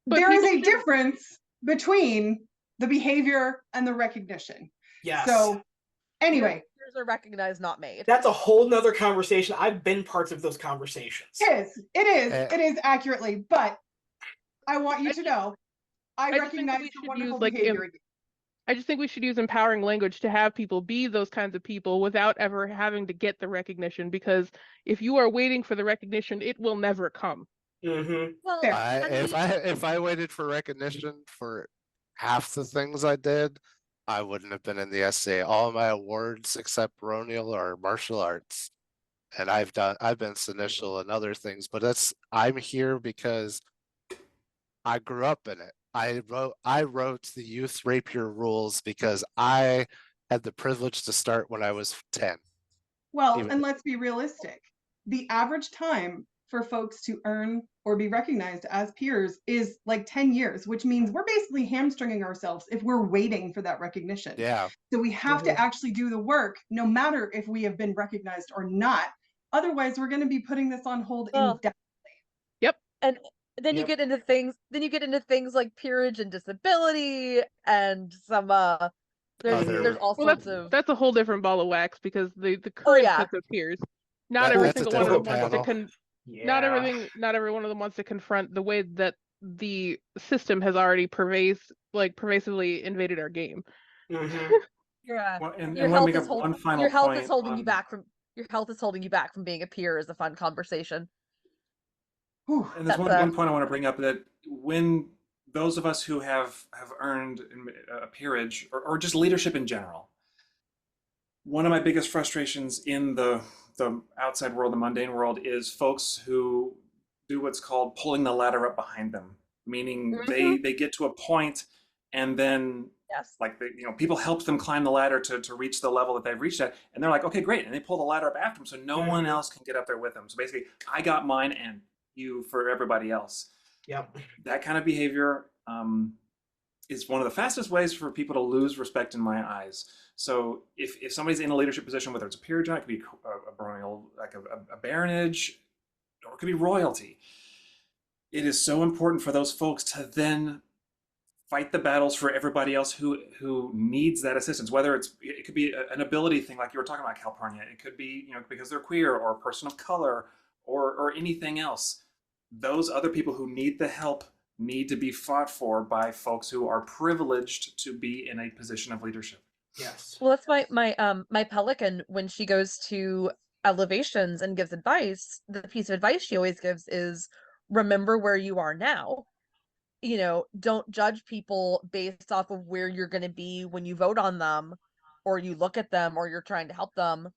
but there is people a should, difference between the behavior and the recognition. Yes. So anyway, peers are recognized, not made. That's a whole nother conversation. I've been parts of those conversations. it is accurately, but I want you I to just- know, I I just think that recognize we your should wonderful use like behavior. I just think we should use empowering language to have people be those kinds of people without ever having to get the recognition, because if you are waiting for the recognition, it will never come. Mm-hmm. Well, Fair. if I waited for recognition for half the things I did, I wouldn't have been in the SCA. All my awards except baronial are martial arts. And I've been seneschal and other things, but I'm here because I grew up in it. I wrote the youth rapier rules because I had the privilege to start when I was 10. Well, Even and let's be realistic. The average time for folks to earn or be recognized as peers is like 10 years, which means we're basically hamstringing ourselves if we're waiting for that recognition. yeah. So we have Mhm. to actually do the work, no matter if we have been recognized or not. Otherwise, we're going to be putting this on hold Well, indefinitely. and then you Yep. get into things like peerage and disability and some there's all Well, sorts of that's a whole different ball of wax, because the current yeah. sets of peers, not every That's a single one of them different wants to panel. Yeah. not every one of them wants to confront the way that the system has already pervasively invaded our game. Mm-hmm. Well, and Your let me health make is up one final your health point is holding you on- back from being a peer is a fun conversation. Whew. And there's That's one point I want to bring up, that when those of us who have earned a peerage, or just leadership in general, one of my biggest frustrations in the outside world, the mundane world, is folks who do what's called pulling the ladder up behind them, meaning they get to a point and then Yes. like people help them climb the ladder to reach the level that they've reached at, and they're like, okay, great, and they pull the ladder up after them, so no one else can get up there with them. So basically, I got mine, and you for everybody else. Yep. That kind of behavior is one of the fastest ways for people to lose respect in my eyes. So if somebody's in a leadership position, whether it's a peerage, it could be a baronial, like a baronage, or it could be royalty, it is so important for those folks to then fight the battles for everybody else who needs that assistance. Whether it could be an ability thing, like you were talking about, Calpurnia. It could be because they're queer or a person of color or anything else. Those other people who need the help need to be fought for by folks who are privileged to be in a position of leadership. Yes. Well, that's my pelican when she goes to elevations and gives advice. The piece of advice she always gives is remember where you are now. Don't judge people based off of where you're going to be when you vote on them, or you look at them, or you're trying to help them.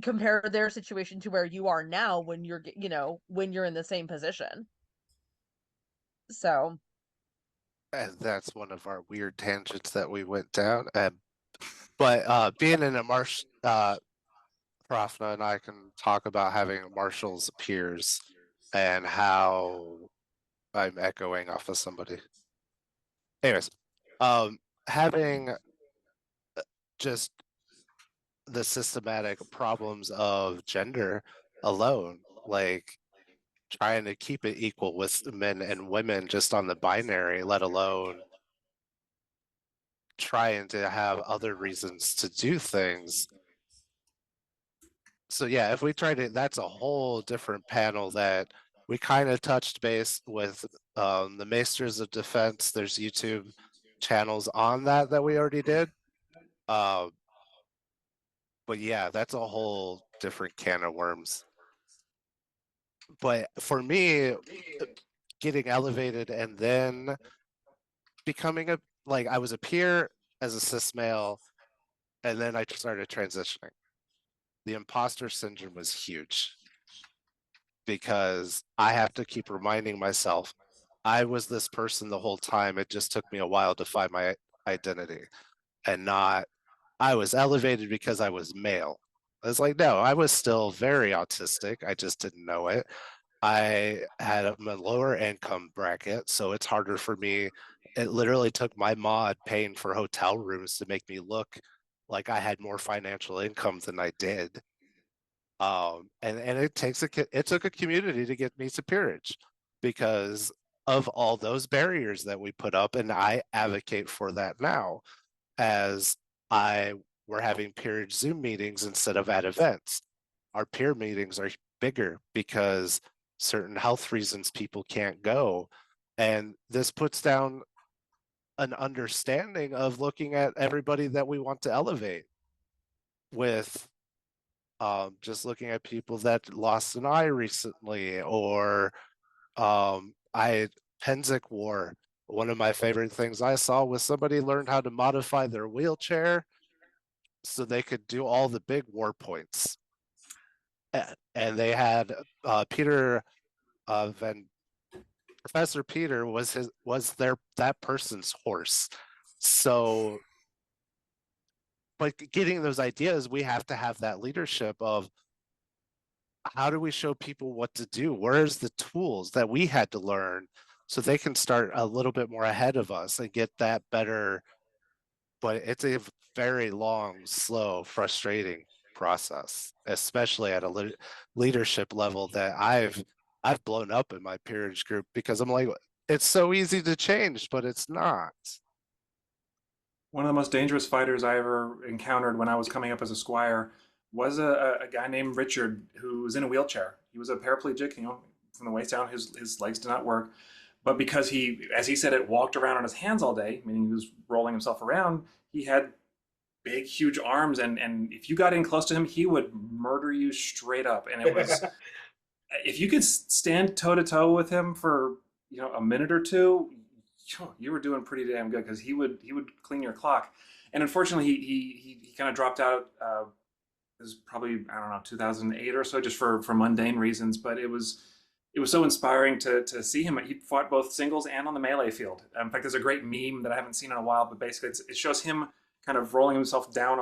Compare their situation to where you are now when you're in the same position. So, And that's one of our weird tangents that we went down. But being in a Hrafra and I can talk about having marshals peers and how I'm echoing off of somebody. Anyways, having just the systematic problems of gender alone, like trying to keep it equal with men and women just on the binary, let alone trying to have other reasons to do things. So yeah, if we try to, that's a whole different panel that we kind of touched base with the Maesters of Defense. There's YouTube channels on that we already did. But yeah, that's a whole different can of worms. But for me, getting elevated and then becoming I was a peer as a cis male, and then I started transitioning. The imposter syndrome was huge because I have to keep reminding myself I was this person the whole time. It just took me a while to find my identity, and not I was elevated because I was male. It's like, no, I was still very autistic. I just didn't know it. I had a lower income bracket, so it's harder for me. It literally took my mod paying for hotel rooms to make me look like I had more financial income than I did. And it took a community to get me to peerage because of all those barriers that we put up, and I advocate for that now as I we're having peerage Zoom meetings instead of at events. Our peer meetings are bigger because certain health reasons people can't go. And this puts down an understanding of looking at everybody that we want to elevate with just looking at people that lost an eye recently, or I Penzic War. One of my favorite things I saw was somebody learned how to modify their wheelchair so they could do all the big war points. And they had Peter Van Professor Peter was that person's horse. So, but getting those ideas, we have to have that leadership of how do we show people what to do? Where's the tools that we had to learn so they can start a little bit more ahead of us and get that better? But it's a very long, slow, frustrating process, especially at a leadership level that I've blown up in my peerage group because I'm like, it's so easy to change, but it's not. One of the most dangerous fighters I ever encountered when I was coming up as a squire was a guy named Richard who was in a wheelchair. He was a paraplegic, from the waist down, his legs did not work. But because he, as he said it, walked around on his hands all day, meaning he was rolling himself around, he had big, huge arms. And if you got in close to him, he would murder you straight up. And it was, if you could stand toe to toe with him for, a minute or two, you were doing pretty damn good because he would clean your clock. And unfortunately, he kind of dropped out. It was probably, I don't know, 2008 or so, just for mundane reasons. But it was so inspiring to see him. He fought both singles and on the melee field. In fact, there's a great meme that I haven't seen in a while, but basically it shows him kind of rolling himself down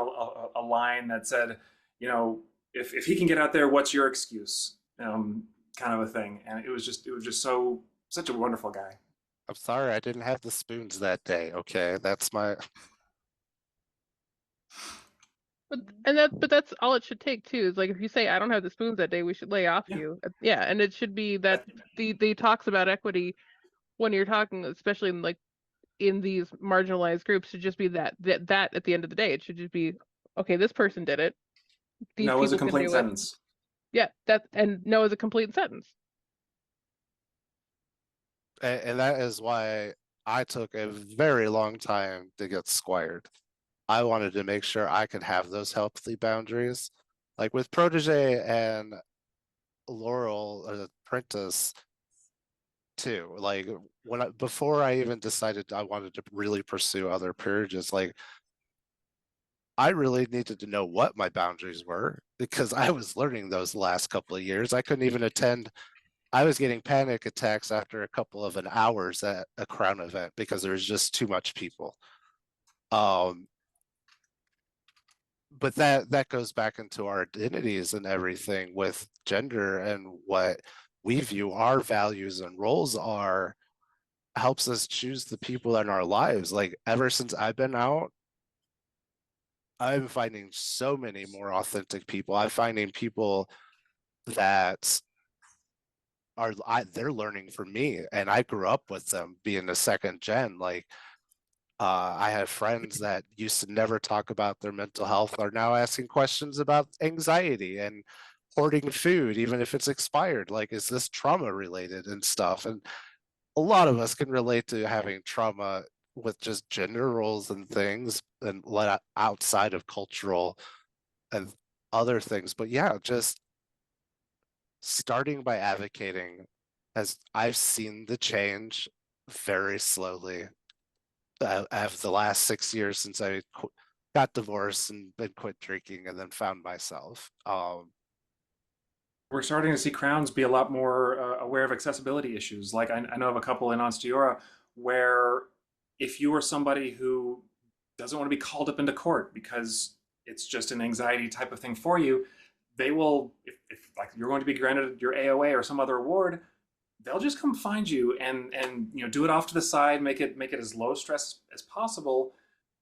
a line that said, if he can get out there, what's your excuse? Kind of a thing. And it was just such a wonderful guy. I'm sorry I didn't have the spoons that day. Okay, that's my. But that's all it should take too. Is like if you say I don't have the spoons that day, we should lay off you. Yeah, and it should be that the talks about equity when you're talking, especially in these marginalized groups, should just be that at the end of the day, it should just be okay. This person did it. These No is a people can complete do sentence. it. Yeah, and no is a complete sentence. And that is why I took a very long time to get squired. I wanted to make sure I could have those healthy boundaries. Like with Protege and Laurel or the Apprentice too. Like before I even decided I wanted to really pursue other peerages, like I really needed to know what my boundaries were because I was learning those last couple of years. I couldn't even attend. I was getting panic attacks after a couple of an hours at a crown event because there was just too much people. But that goes back into our identities and everything with gender and what we view our values and roles are helps us choose the people in our lives. Like ever since I've been out, I'm finding so many more authentic people. I'm finding people that they're learning from me, and I grew up with them being a second gen. Like I have friends that used to never talk about their mental health are now asking questions about anxiety and hoarding food, even if it's expired. Like, is this trauma related and stuff? And a lot of us can relate to having trauma with just gender roles and things and let outside of cultural and other things. But yeah, just starting by advocating, as I've seen the change very slowly of the last 6 years since I got divorced and been quit drinking and then found myself. We're starting to see crowns be a lot more aware of accessibility issues. Like I know of a couple in Onsteora where if you are somebody who doesn't want to be called up into court because it's just an anxiety type of thing for you, they will, if like you're going to be granted your AOA or some other award, they'll just come find you and do it off to the side, make it as low stress as possible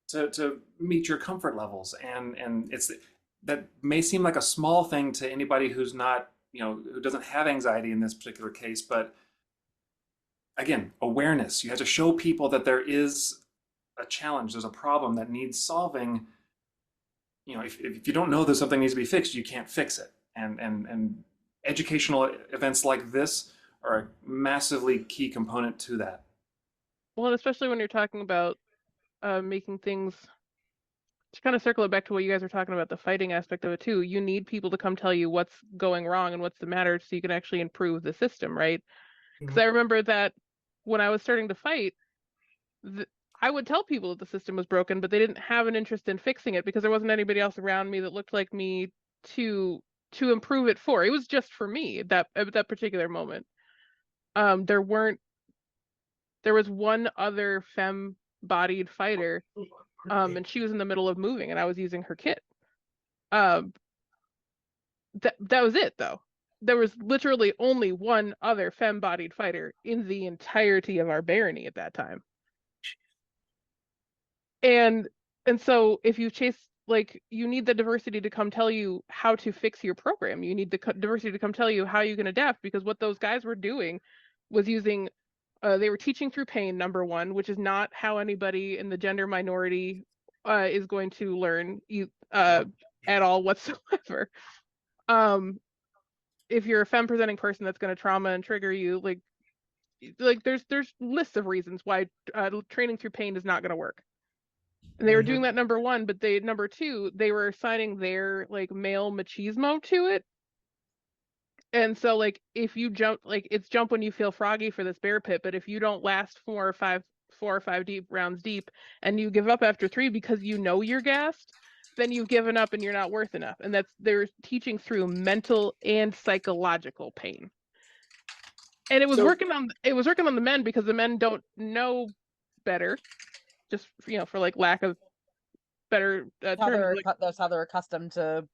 to meet your comfort levels. And it's that may seem like a small thing to anybody who's not who doesn't have anxiety in this particular case, but again, awareness. You have to show people that there is a challenge, there's a problem that needs solving. If you don't know that something needs to be fixed, you can't fix it. And educational events like this are a massively key component to that. Well, and especially when you're talking about making things, to kind of circle it back to what you guys were talking about, the fighting aspect of it too. You need people to come tell you what's going wrong and what's the matter so you can actually improve the system, right? Because I remember that when I was starting to fight, I would tell people that the system was broken, but they didn't have an interest in fixing it because there wasn't anybody else around me that looked like me to improve it for. It was just for me at that particular moment. There was one other femme-bodied fighter, and she was in the middle of moving, and I was using her kit. That was it, though. There was literally only one other femme-bodied fighter in the entirety of our barony at that time. And so if you chase, like, you need the diversity to come tell you how to fix your program. You need the diversity to come tell you how you can adapt, because what those guys were doing was using they were teaching through pain, number one, which is not how anybody in the gender minority is going to learn at all whatsoever. If you're a femme presenting person, that's going to trauma and trigger you. Like there's lists of reasons why training through pain is not going to work. And they were doing that, number one, but number two, they were assigning their like male machismo to it. And so like if you jump, like it's jump when you feel froggy for this bear pit, but if you don't last 4 or 5 deep rounds deep and you give up after 3 because you're gassed, then you've given up and you're not worth enough. And they're teaching through mental and psychological pain. And it was working on the men because the men don't know better, just for like lack of better terms. That's how they're accustomed to.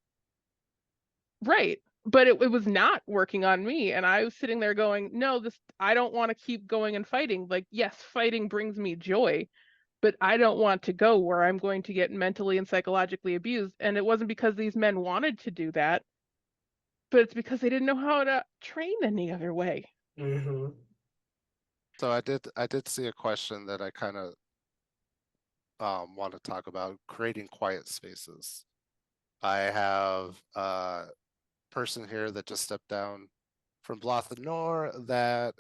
Right. But it was not working on me. And I was sitting there going, no, I don't want to keep going and fighting. Like, yes, fighting brings me joy, but I don't want to go where I'm going to get mentally and psychologically abused. And it wasn't because these men wanted to do that, but it's because they didn't know how to train any other way. So I did see a question that I kind of want to talk about, creating quiet spaces. I have a person here that just stepped down from Blythe Nor that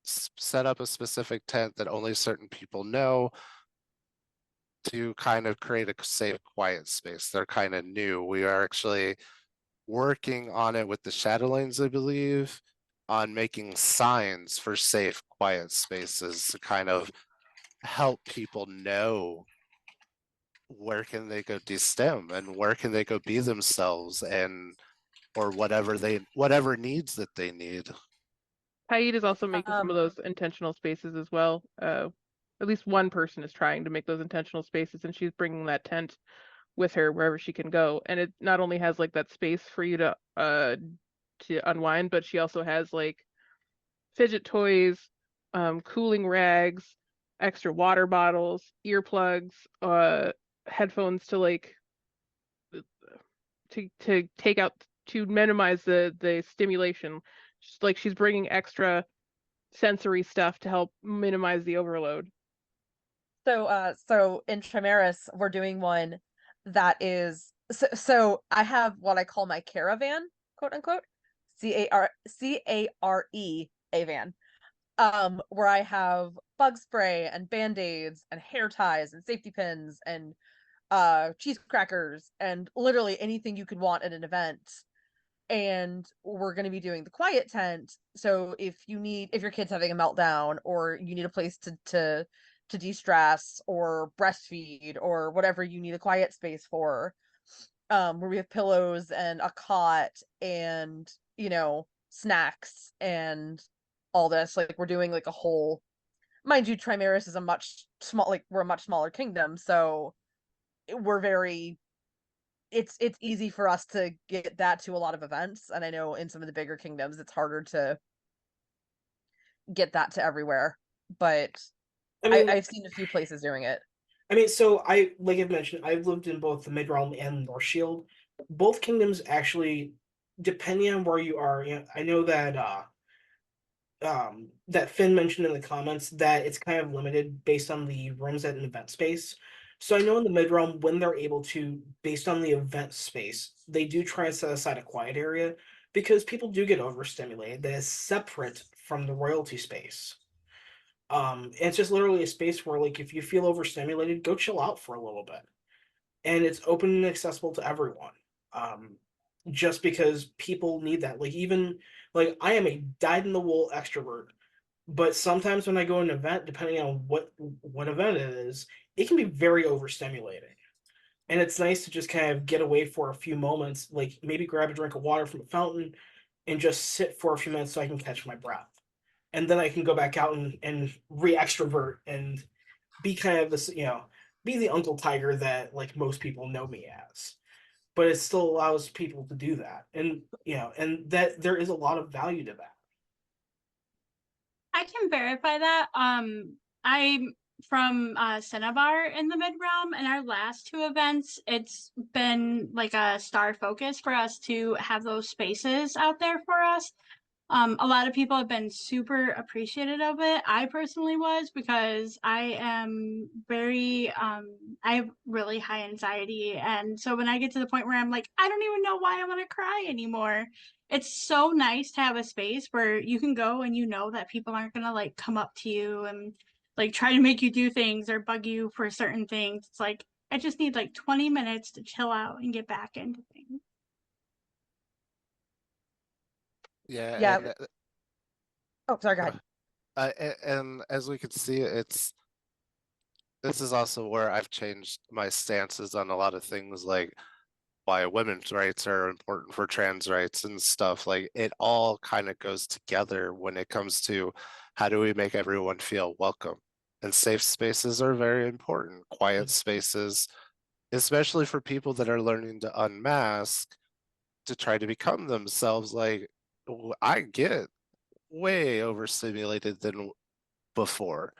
set up a specific tent that only certain people know to kind of create a safe, quiet space. They're kind of new. We are actually working on it with the Shadowlands, I believe, on making signs for safe, quiet spaces to kind of help people know where can they go destem and where can they go be themselves, and or whatever needs that they need. Kaid is also making some of those intentional spaces as well. At least one person is trying to make those intentional spaces, and she's bringing that tent with her wherever she can go. And it not only has like that space for you to unwind, but she also has like fidget toys, cooling rags, extra water bottles, earplugs, headphones to like to take out to minimize the stimulation. Just like she's bringing extra sensory stuff to help minimize the overload. So in Chimeras, we're doing one that is so I have what I call my caravan, quote unquote, CARE a van, where I have bug spray and band-aids and hair ties and safety pins and cheese crackers and literally anything you could want at an event. And we're going to be doing the quiet tent. So if your kid's having a meltdown or you need a place to de-stress or breastfeed or whatever you need a quiet space for, where we have pillows and a cot and snacks and all this, like we're doing like a whole, mind you, Trimaris is we're a much smaller kingdom, so we're very, it's easy for us to get that to a lot of events, and I know in some of the bigger kingdoms it's harder to get that to everywhere, but I mean, I've seen a few places doing it. I mean, so like I've mentioned, I've lived in both the Mid-Realm and North Shield. Both kingdoms actually, depending on where you are, I know that that Finn mentioned in the comments that it's kind of limited based on the rooms at an event space. So I know in the Mid-Realm, when they're able to, based on the event space, they do try and set aside a quiet area because people do get overstimulated that is separate from the royalty space. It's just literally a space where, like, if you feel overstimulated, go chill out for a little bit, and it's open and accessible to everyone. Just because people need that. Like, even like I am a dyed-in-the-wool extrovert, but sometimes when I go to an event, depending on what event it is, it can be very overstimulating, and it's nice to just kind of get away for a few moments, like maybe grab a drink of water from a fountain, and just sit for a few minutes so I can catch my breath, and then I can go back out and re-extrovert and be kind of this, be the Uncle Tiger that like most people know me as. But it still allows people to do that, and and that there is a lot of value to that. I can verify that. I'm from Cinnabar in the Mid Realm, and our last two events, it's been like a star focus for us to have those spaces out there for us. A lot of people have been super appreciative of it. I personally was, because I am very I have really high anxiety, and so when I get to the point where I'm like, I don't even know why I want to cry anymore, it's so nice to have a space where you can go and you know that people aren't gonna like come up to you and like try to make you do things or bug you for certain things. It's like I just need like 20 minutes to chill out and get back into things. Yeah, Yeah. and Oh, sorry, go ahead. and as we could see, this is also where I've changed my stances on a lot of things, like why women's rights are important for trans rights and stuff. Like, it all kind of goes together when it comes to how do we make everyone feel welcome. And safe spaces are very important. Quiet spaces, especially for people that are learning to unmask to try to become themselves. Like, I get way overstimulated than before.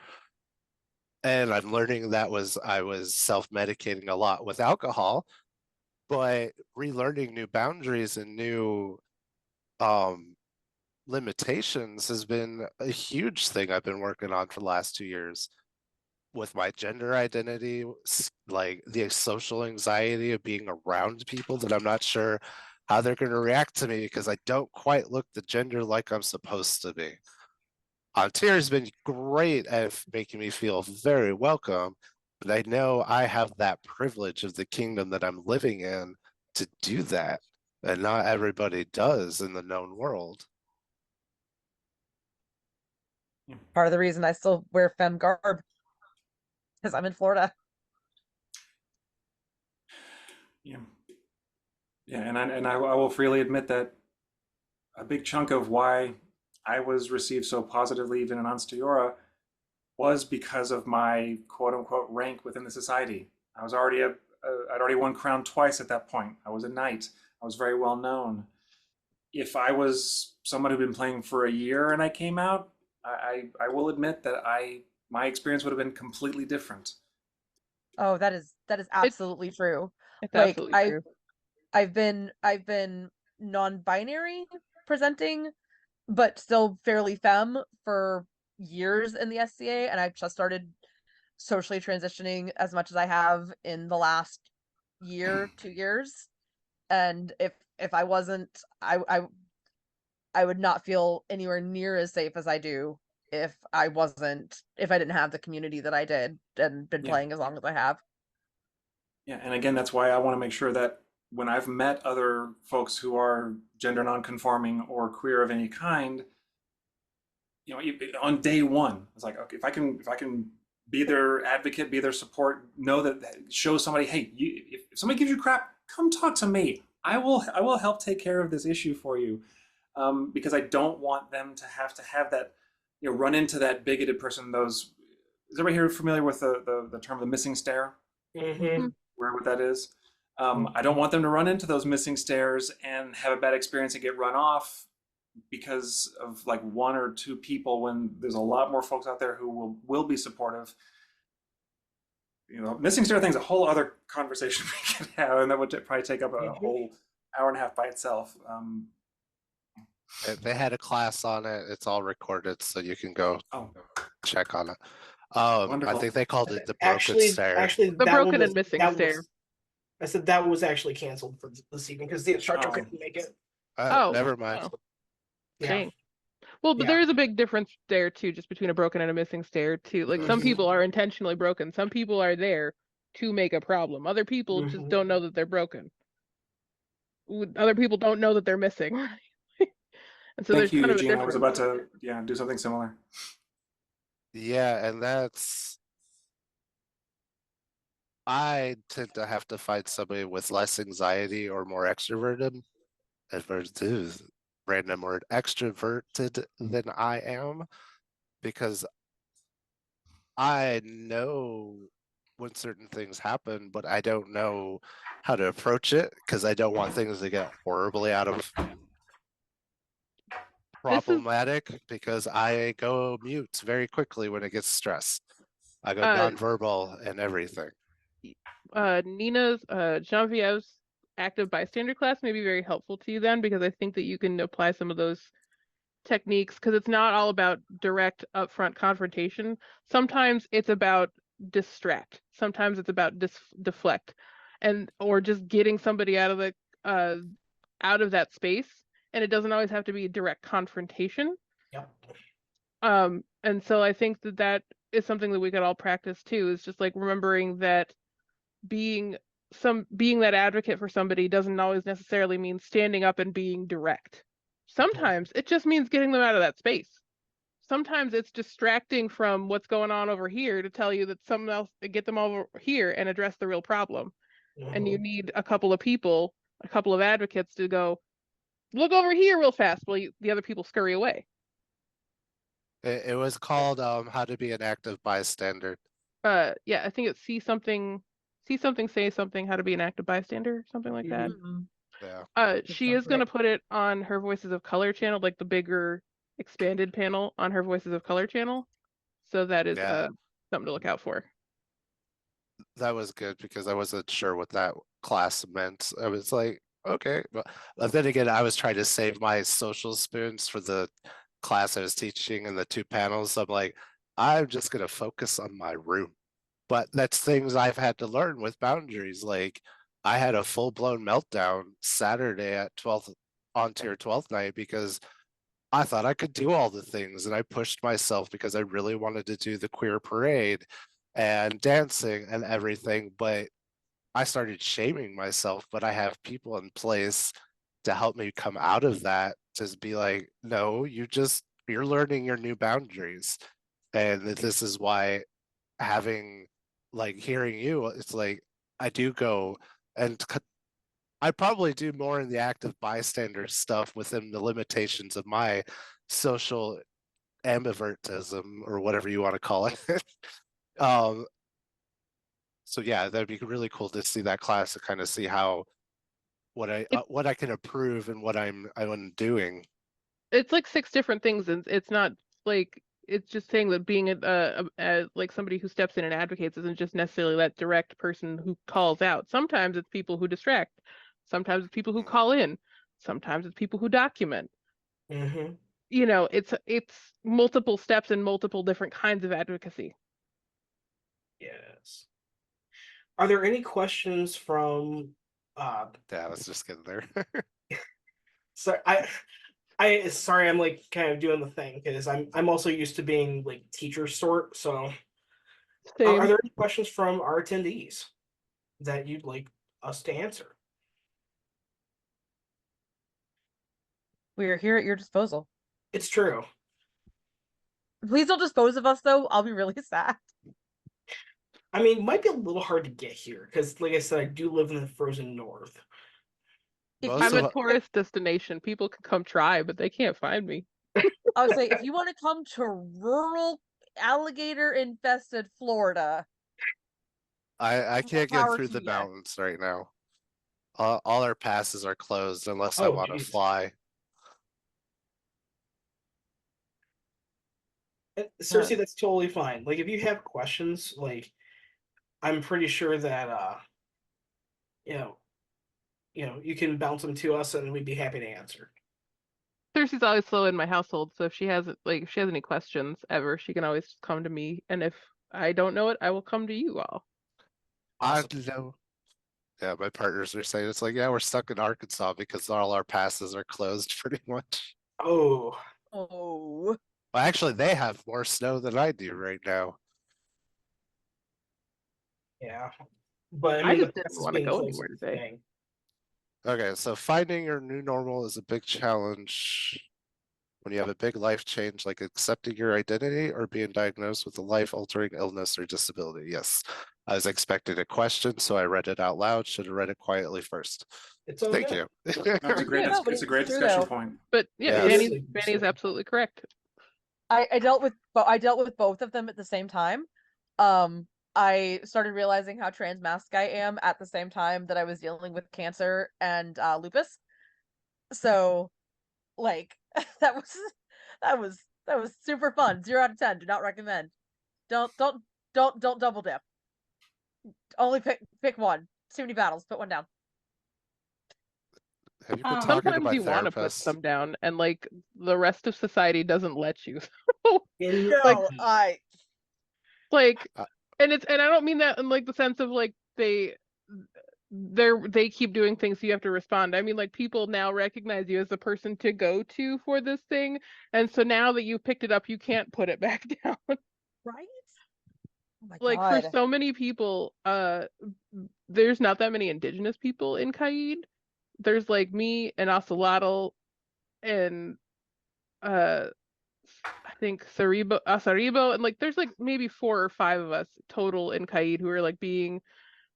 And I'm learning that I was self-medicating a lot with alcohol, but relearning new boundaries and new limitations has been a huge thing I've been working on for the last 2 years. With my gender identity, like the social anxiety of being around people that I'm not sure how they're going to react to me because I don't quite look the gender like I'm supposed to be. Tier's been great at making me feel very welcome, but I know I have that privilege of the kingdom that I'm living in to do that, and not everybody does in the known world. Part of the reason I still wear femme garb, because I'm in Florida. Yeah, yeah, and I will freely admit that a big chunk of why I was received so positively even in Ansteora was because of my quote unquote rank within the society. I was already I'd already won crown twice at that point. I was a knight. I was very well known. If I was someone who'd been playing for a year and I came out, I will admit that my experience would have been completely different. Oh, that is absolutely true. It's Like absolutely true. I've been non-binary presenting, but still fairly femme for years in the SCA, and I've just started socially transitioning as much as I have in the last year, 2 years. And if I wasn't, I would not feel anywhere near as safe as I do if I didn't have the community that I did and been Yeah. playing as long as I have. Yeah, and again, that's why I want to make sure that when I've met other folks who are gender nonconforming or queer of any kind, on day one, it's like, okay, if I can be their advocate, be their support, know that show somebody, hey, if somebody gives you crap, come talk to me. I will help take care of this issue for you, because I don't want them to have that, run into that bigoted person. Is everybody here familiar with the term the missing stare? Mm-hmm. Where what that is? I don't want them to run into those missing stairs and have a bad experience and get run off because of like one or two people, when there's a lot more folks out there who will be supportive. Missing stair thing's a whole other conversation we could have, and that would probably take up a whole hour and a half by itself. They had a class on it. It's all recorded, so you can go check on it. I think they called it the broken stare. Actually, The broken and missing stare. I said that was actually canceled for this evening because the instructor couldn't make it. Never mind. Oh. Yeah. Dang. Well, but there is a big difference there too, just between a broken and a missing stare too. Like some people are intentionally broken. Some people are there to make a problem. Other people just don't know that they're broken. Other people don't know that they're missing. And so Thank there's you, kind of a Eugene. difference. I was about to do something similar. Yeah, and I tend to have to find somebody with less anxiety or more extroverted, random word, extroverted than I am, because I know when certain things happen, but I don't know how to approach it because I don't want things to get horribly out of problematic, because I go mute very quickly when it gets stressed. I go nonverbal and everything. Nina's Genevieve's active bystander class may be very helpful to you then, because I think that you can apply some of those techniques, because it's not all about direct upfront confrontation. Sometimes it's about distract. Sometimes it's about deflect, or just getting somebody out of that space. And it doesn't always have to be direct confrontation. Yep. And so I think that is something that we could all practice too, is just like remembering that being that advocate for somebody doesn't always necessarily mean standing up and being direct. Sometimes it just means getting them out of that space. Sometimes it's distracting from what's going on over here to tell you that someone else, get them over here and address the real problem. And you need a couple of people, a couple of advocates to go, look over here real fast while the other people scurry away. It was called How to Be an Active Bystander. Yeah, I think it's see something, say something, how to be an active bystander, something like that. Yeah. She is going to put it on her Voices of Color channel, like the bigger expanded panel on her Voices of Color channel. So that is something to look out for. That was good because I wasn't sure what that class meant. I was like, okay. But then again, I was trying to save my social spoons for the class I was teaching in the 2 panels. So I'm like, I'm just going to focus on my room. But that's things I've had to learn with boundaries. Like I had a full-blown meltdown Saturday at 12th on tier 12th night because I thought I could do all the things, and I pushed myself because I really wanted to do the queer parade and dancing and everything, but I started shaming myself. But I have people in place to help me come out of that, to be like, no, you're learning your new boundaries. And this is why hearing you, it's like I do go, and I probably do more in the active bystander stuff within the limitations of my social ambivertism, or whatever you want to call it. So yeah, that'd be really cool to see that class, to kind of see what I can improve and what I'm doing. It's like 6 different things, and it's not like, it's just saying that being like somebody who steps in and advocates isn't just necessarily that direct person who calls out. Sometimes it's people who distract. Sometimes it's people who call in. Sometimes it's people who document. Mm-hmm. You know, it's multiple steps and multiple different kinds of advocacy. Yes. Are there any questions from Yeah, I was just getting there. so sorry, I'm like kind of doing the thing because I'm also used to being like teacher sort. So are Same. there any questions from our attendees that you'd like us to answer? We are here at your disposal. It's true. Please don't dispose of us, though. I'll be really sad. I mean, it might be a little hard to get here because, like I said, I do live in the frozen north. If Most I'm you, a of tourist destination. People can come try, but they can't find me. I would say, if you want to come to rural alligator-infested Florida, I more can't get power through to the you. mountains right now. All our passes are closed unless I Oh, want to geez. fly. Cersei, that's totally fine. Like, if you have questions, like, I'm pretty sure that you know, you can bounce them to us, and we'd be happy to answer. Cersei's always slow in my household, so if she has any questions ever, she can always come to me. And if I don't know it, I will come to you all. Awesome. I know. Yeah, my partners are saying it's like, yeah, we're stuck in Arkansas because all our passes are closed pretty much. Oh, Oh, Well, actually, they have more snow than I do right now. yeah. But I I mean, the just didn't passes want to being go closed anywhere is the today. thing. Okay, so finding your new normal is a big challenge when you have a big life change like accepting your identity or being diagnosed with a life-altering illness or disability. Yes, I was expecting a question, so I read it out loud. Should have read it quietly first. It's all Thank good. you. That's a great. Yeah, no, but It's a it's great true, discussion though. point. But yeah, Yes. Fanny is absolutely correct. I dealt with both of them at the same time. I started realizing how transmasc I am at the same time that I was dealing with cancer and lupus. So, like, that was that was super fun. 0 out of 10. Do not recommend. Don't double dip. Only pick one. Too many battles. Put one down. Have you been talking to Sometimes my you want to put therapist? some down, and like the rest of society doesn't let you. In Like- No, I Like, Uh, and I don't mean that in like the sense of like they keep doing things, so you have to respond. I mean, like, people now recognize you as the person to go to for this thing, and so now that you picked it up, you can't put it back down. right? Oh my Like, for god. so many people, there's not that many indigenous people in Kaid. There's like me and Ocelotl and I think Asaribo, and like there's like maybe 4 or 5 of us total in Kaid who are like being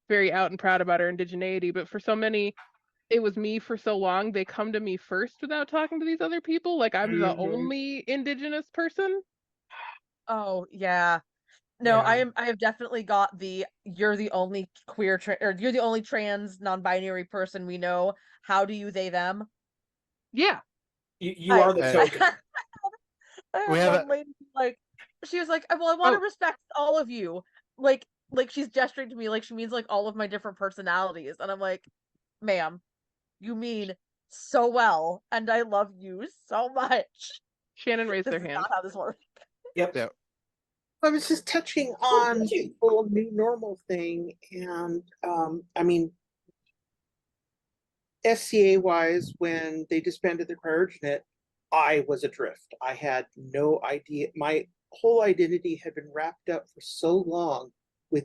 very out and proud about our indigeneity. But for so many, it was me for so long, they come to me first without talking to these other people. Like, I'm the Mhm. only indigenous person. Oh yeah. No, Yeah. I have definitely got the you're the only queer or you're the only trans non-binary person we know. How do you they them? Yeah. You are the I- token. I We had have one lady like she was like, well, I want to Oh, respect all of you. Like she's gesturing to me like she means like all of my different personalities. And I'm like, ma'am, you mean so well, and I love you so much. Shannon raised This their is hand. not how this works. Yep. yeah, I was just touching on the whole new normal thing, and I mean, SCA wise, when they disbanded the cryogenet, I was adrift. I had no idea. My whole identity had been wrapped up for so long with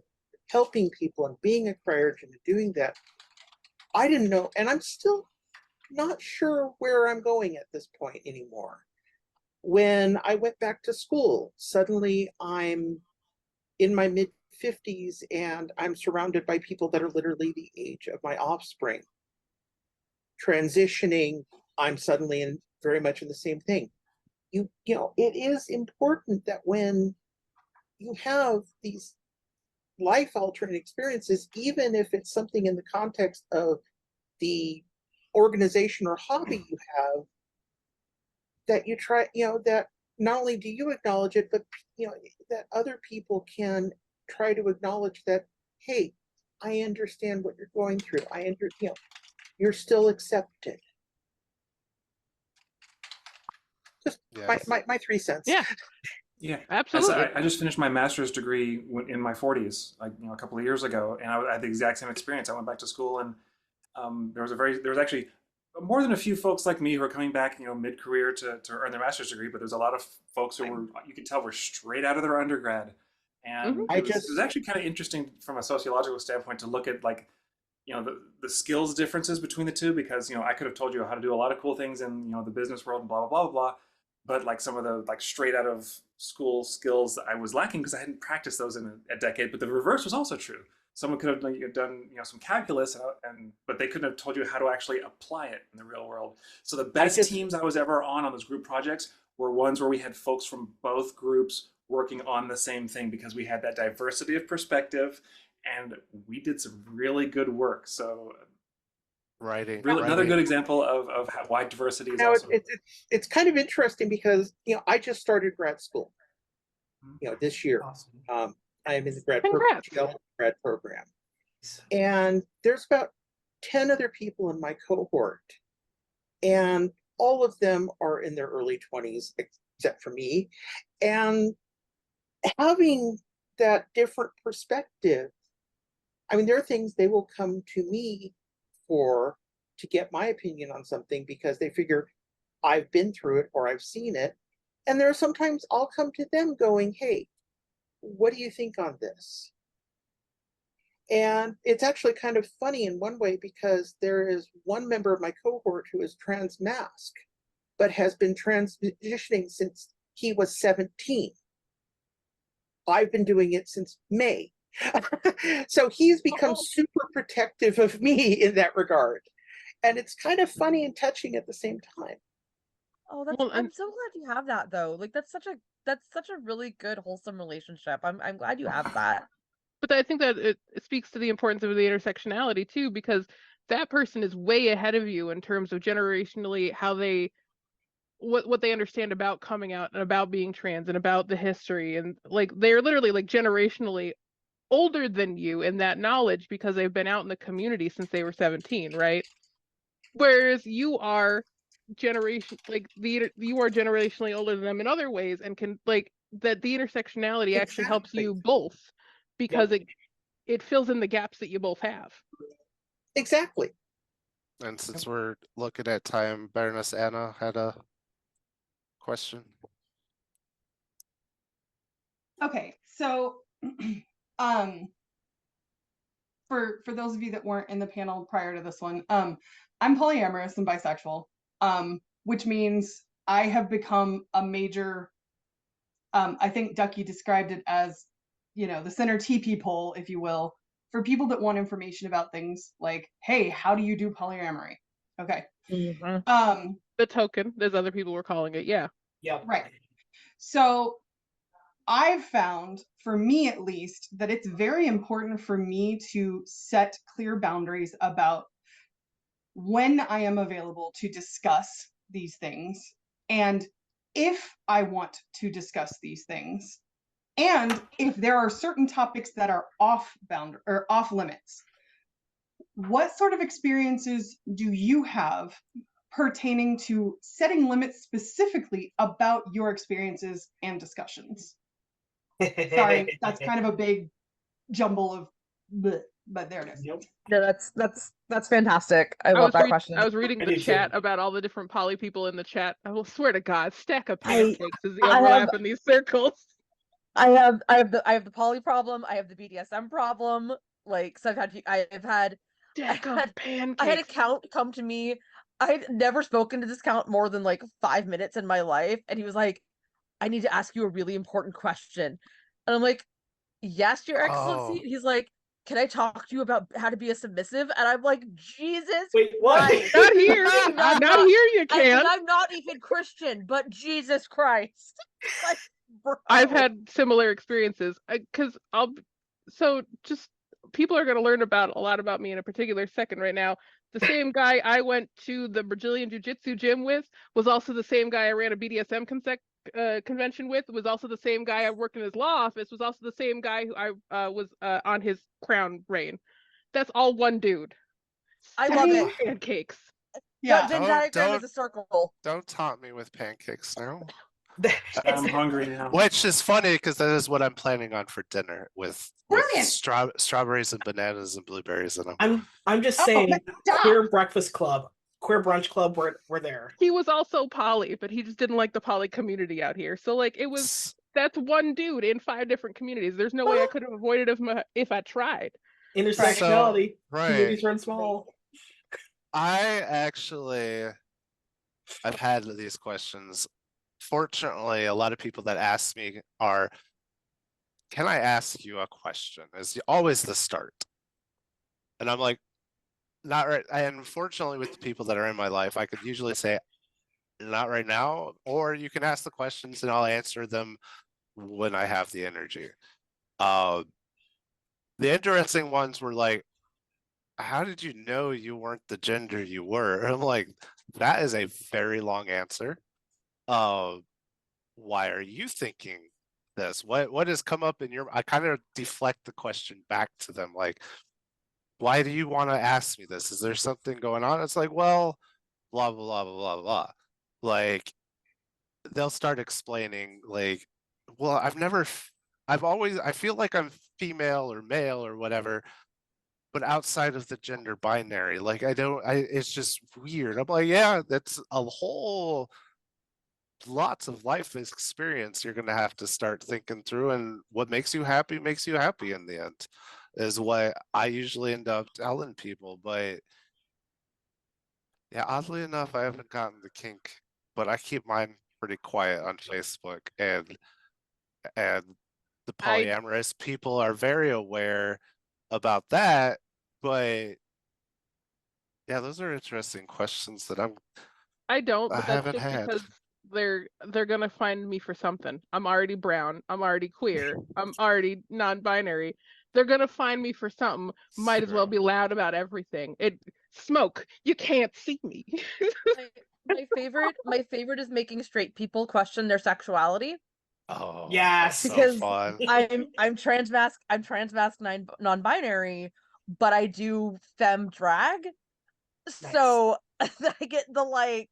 helping people and being a cryogen and doing that. I didn't know, and I'm still not sure where I'm going at this point anymore. When I went back to school, suddenly I'm in my mid 50s and I'm surrounded by people that are literally the age of my offspring. Transitioning, I'm suddenly in very much in the same thing. You know, it is important that when you have these life altering experiences, even if it's something in the context of the organization or hobby you have, that you try, you know, that not only do you acknowledge it, but you know, that other people can try to acknowledge that, hey, I understand what you're going through. I understand, you know, you're still accepted. Just Yes. my 3 cents. Yeah, Yeah, absolutely. I just finished my master's degree in my 40s, like a couple of years ago, and I had the exact same experience. I went back to school, and there was actually more than a few folks like me who are coming back, mid-career to earn their master's degree, but there's a lot of folks who you could tell were straight out of their undergrad, and Mhm. it was actually kind of interesting from a sociological standpoint to look at like the skills differences between the two, because I could have told you how to do a lot of cool things in the business world and blah blah blah blah, but like some of the like straight out of school skills that I was lacking because I hadn't practiced those in a decade. But the reverse was also true. Someone could have done some calculus, but they couldn't have told you how to actually apply it in the real world. So the best teams I was ever on those group projects were ones where we had folks from both groups working on the same thing, because we had that diversity of perspective and we did some really good work. So another good example of why diversity is awesome. It's kind of interesting because I just started grad school this year. Awesome. I am in the Congrats. grad program, and there's about 10 other people in my cohort, and all of them are in their early 20s except for me, and having that different perspective, I mean, there are things they will come to me to get my opinion on something because they figure I've been through it or I've seen it. And there are sometimes I'll come to them going, hey, what do you think on this? And it's actually kind of funny in one way, because there is one member of my cohort who is trans-masc, but has been transitioning since he was 17. I've been doing it since May. So he's become super protective of me in that regard. And it's kind of funny and touching at the same time. Oh, I'm so glad you have that though. Like that's such a really good, wholesome relationship. I'm glad you have that. But I think that it speaks to the importance of the intersectionality too, because that person is way ahead of you in terms of generationally how they what they understand about coming out and about being trans and about the history, and like they're literally like generationally older than you in that knowledge because they've been out in the community since they were 17, right? Whereas you are you are generationally older than them in other ways, and can like that the intersectionality actually helps you both, because it fills in the gaps that you both have. Exactly. And since we're looking at time, Baroness Anna had a question. Okay, so for those of you that weren't in the panel prior to this one, I'm polyamorous and bisexual, which means I have become a major, I think Duckie described it as, the center TP pole, if you will, for people that want information about things like, hey, how do you do polyamory? Okay. Mm-hmm. The token, there's other people were calling it, yeah. Yeah. Right. So I've found, for me at least, that it's very important for me to set clear boundaries about when I am available to discuss these things, and if I want to discuss these things, and if there are certain topics that are off bound or off limits. What sort of experiences do you have pertaining to setting limits specifically about your experiences and discussions? Sorry, that's kind of a big jumble of bleh, but there it is. Yep. Yeah, that's fantastic. I love that question. I was reading I the do chat too. about all the different poly people in the chat. I will swear to God, stack of I- pancakes is the I overlap have- in these circles. I have the poly problem. I have the BDSM problem. Like, so I've had Stack of I had a pancakes. count come to me. I had never spoken to this count more than like 5 minutes in my life, and he was like, "I need to ask you a really important question," and I'm like, "Yes, Your Excellency." Oh. He's like, "Can I talk to you about how to be a submissive?" And I'm like, "Jesus Wait, what? Christ. Not here. I'm Not here you can. And I'm not even Christian, but Jesus Christ." Like, bro. I've had similar experiences because just people are going to learn about a lot about me in a particular second right now. The same guy I went to the Brazilian Jiu-Jitsu gym with was also the same guy I ran a BDSM convention with, was also the same guy I worked in his law office, was also the same guy who I was on his crown reign. That's all one dude. I love mean, it. Pancakes. Yeah. Venn Don't- diagram don't- is a circle. Don't taunt me with pancakes now. I'm hungry now. Which is funny because that is what I'm planning on for dinner with Brilliant. strawberries and bananas and blueberries in them. I'm just Oh, saying, stop. queer breakfast club, queer brunch club, we're there. He was also poly, but he just didn't like the poly community out here. So like that's one dude in 5 different communities. There's no way I could have avoided if I tried. Intersectionality, right. communities run small. I've had these questions. Fortunately, a lot of people that ask me are, can I ask you a question? Is always the start. And I'm like, not right. And unfortunately, with the people that are in my life, I could usually say, not right now, or you can ask the questions and I'll answer them when I have the energy. The interesting ones were like, how did you know you weren't the gender you were? And I'm like, that is a very long answer. Why are you thinking this? What has come up in your? I kind of deflect the question back to them, like, why do you want to ask me this? Is there something going on? It's like, well, blah blah blah blah blah. Like, they'll start explaining, like, well, I feel like I'm female or male or whatever, but outside of the gender binary, like it's just weird. I'm like, yeah, that's a whole lots of life experience you're gonna have to start thinking through, and what makes you happy in the end, is what I usually end up telling people. But yeah, oddly enough, I haven't gotten the kink, but I keep mine pretty quiet on Facebook, and the polyamorous people are very aware about that. But yeah, those are interesting questions that I don't, I but that's haven't just had. because they're gonna find me for something. I'm already brown. I'm already queer. I'm already non-binary. They're gonna find me for something. Might as well be loud about everything. Smoke. You can't see me. My favorite is making straight people question their sexuality. Oh, Yes. that's so Because fun. I'm transmasc non-binary, but I do femme drag. Nice. So I get the like,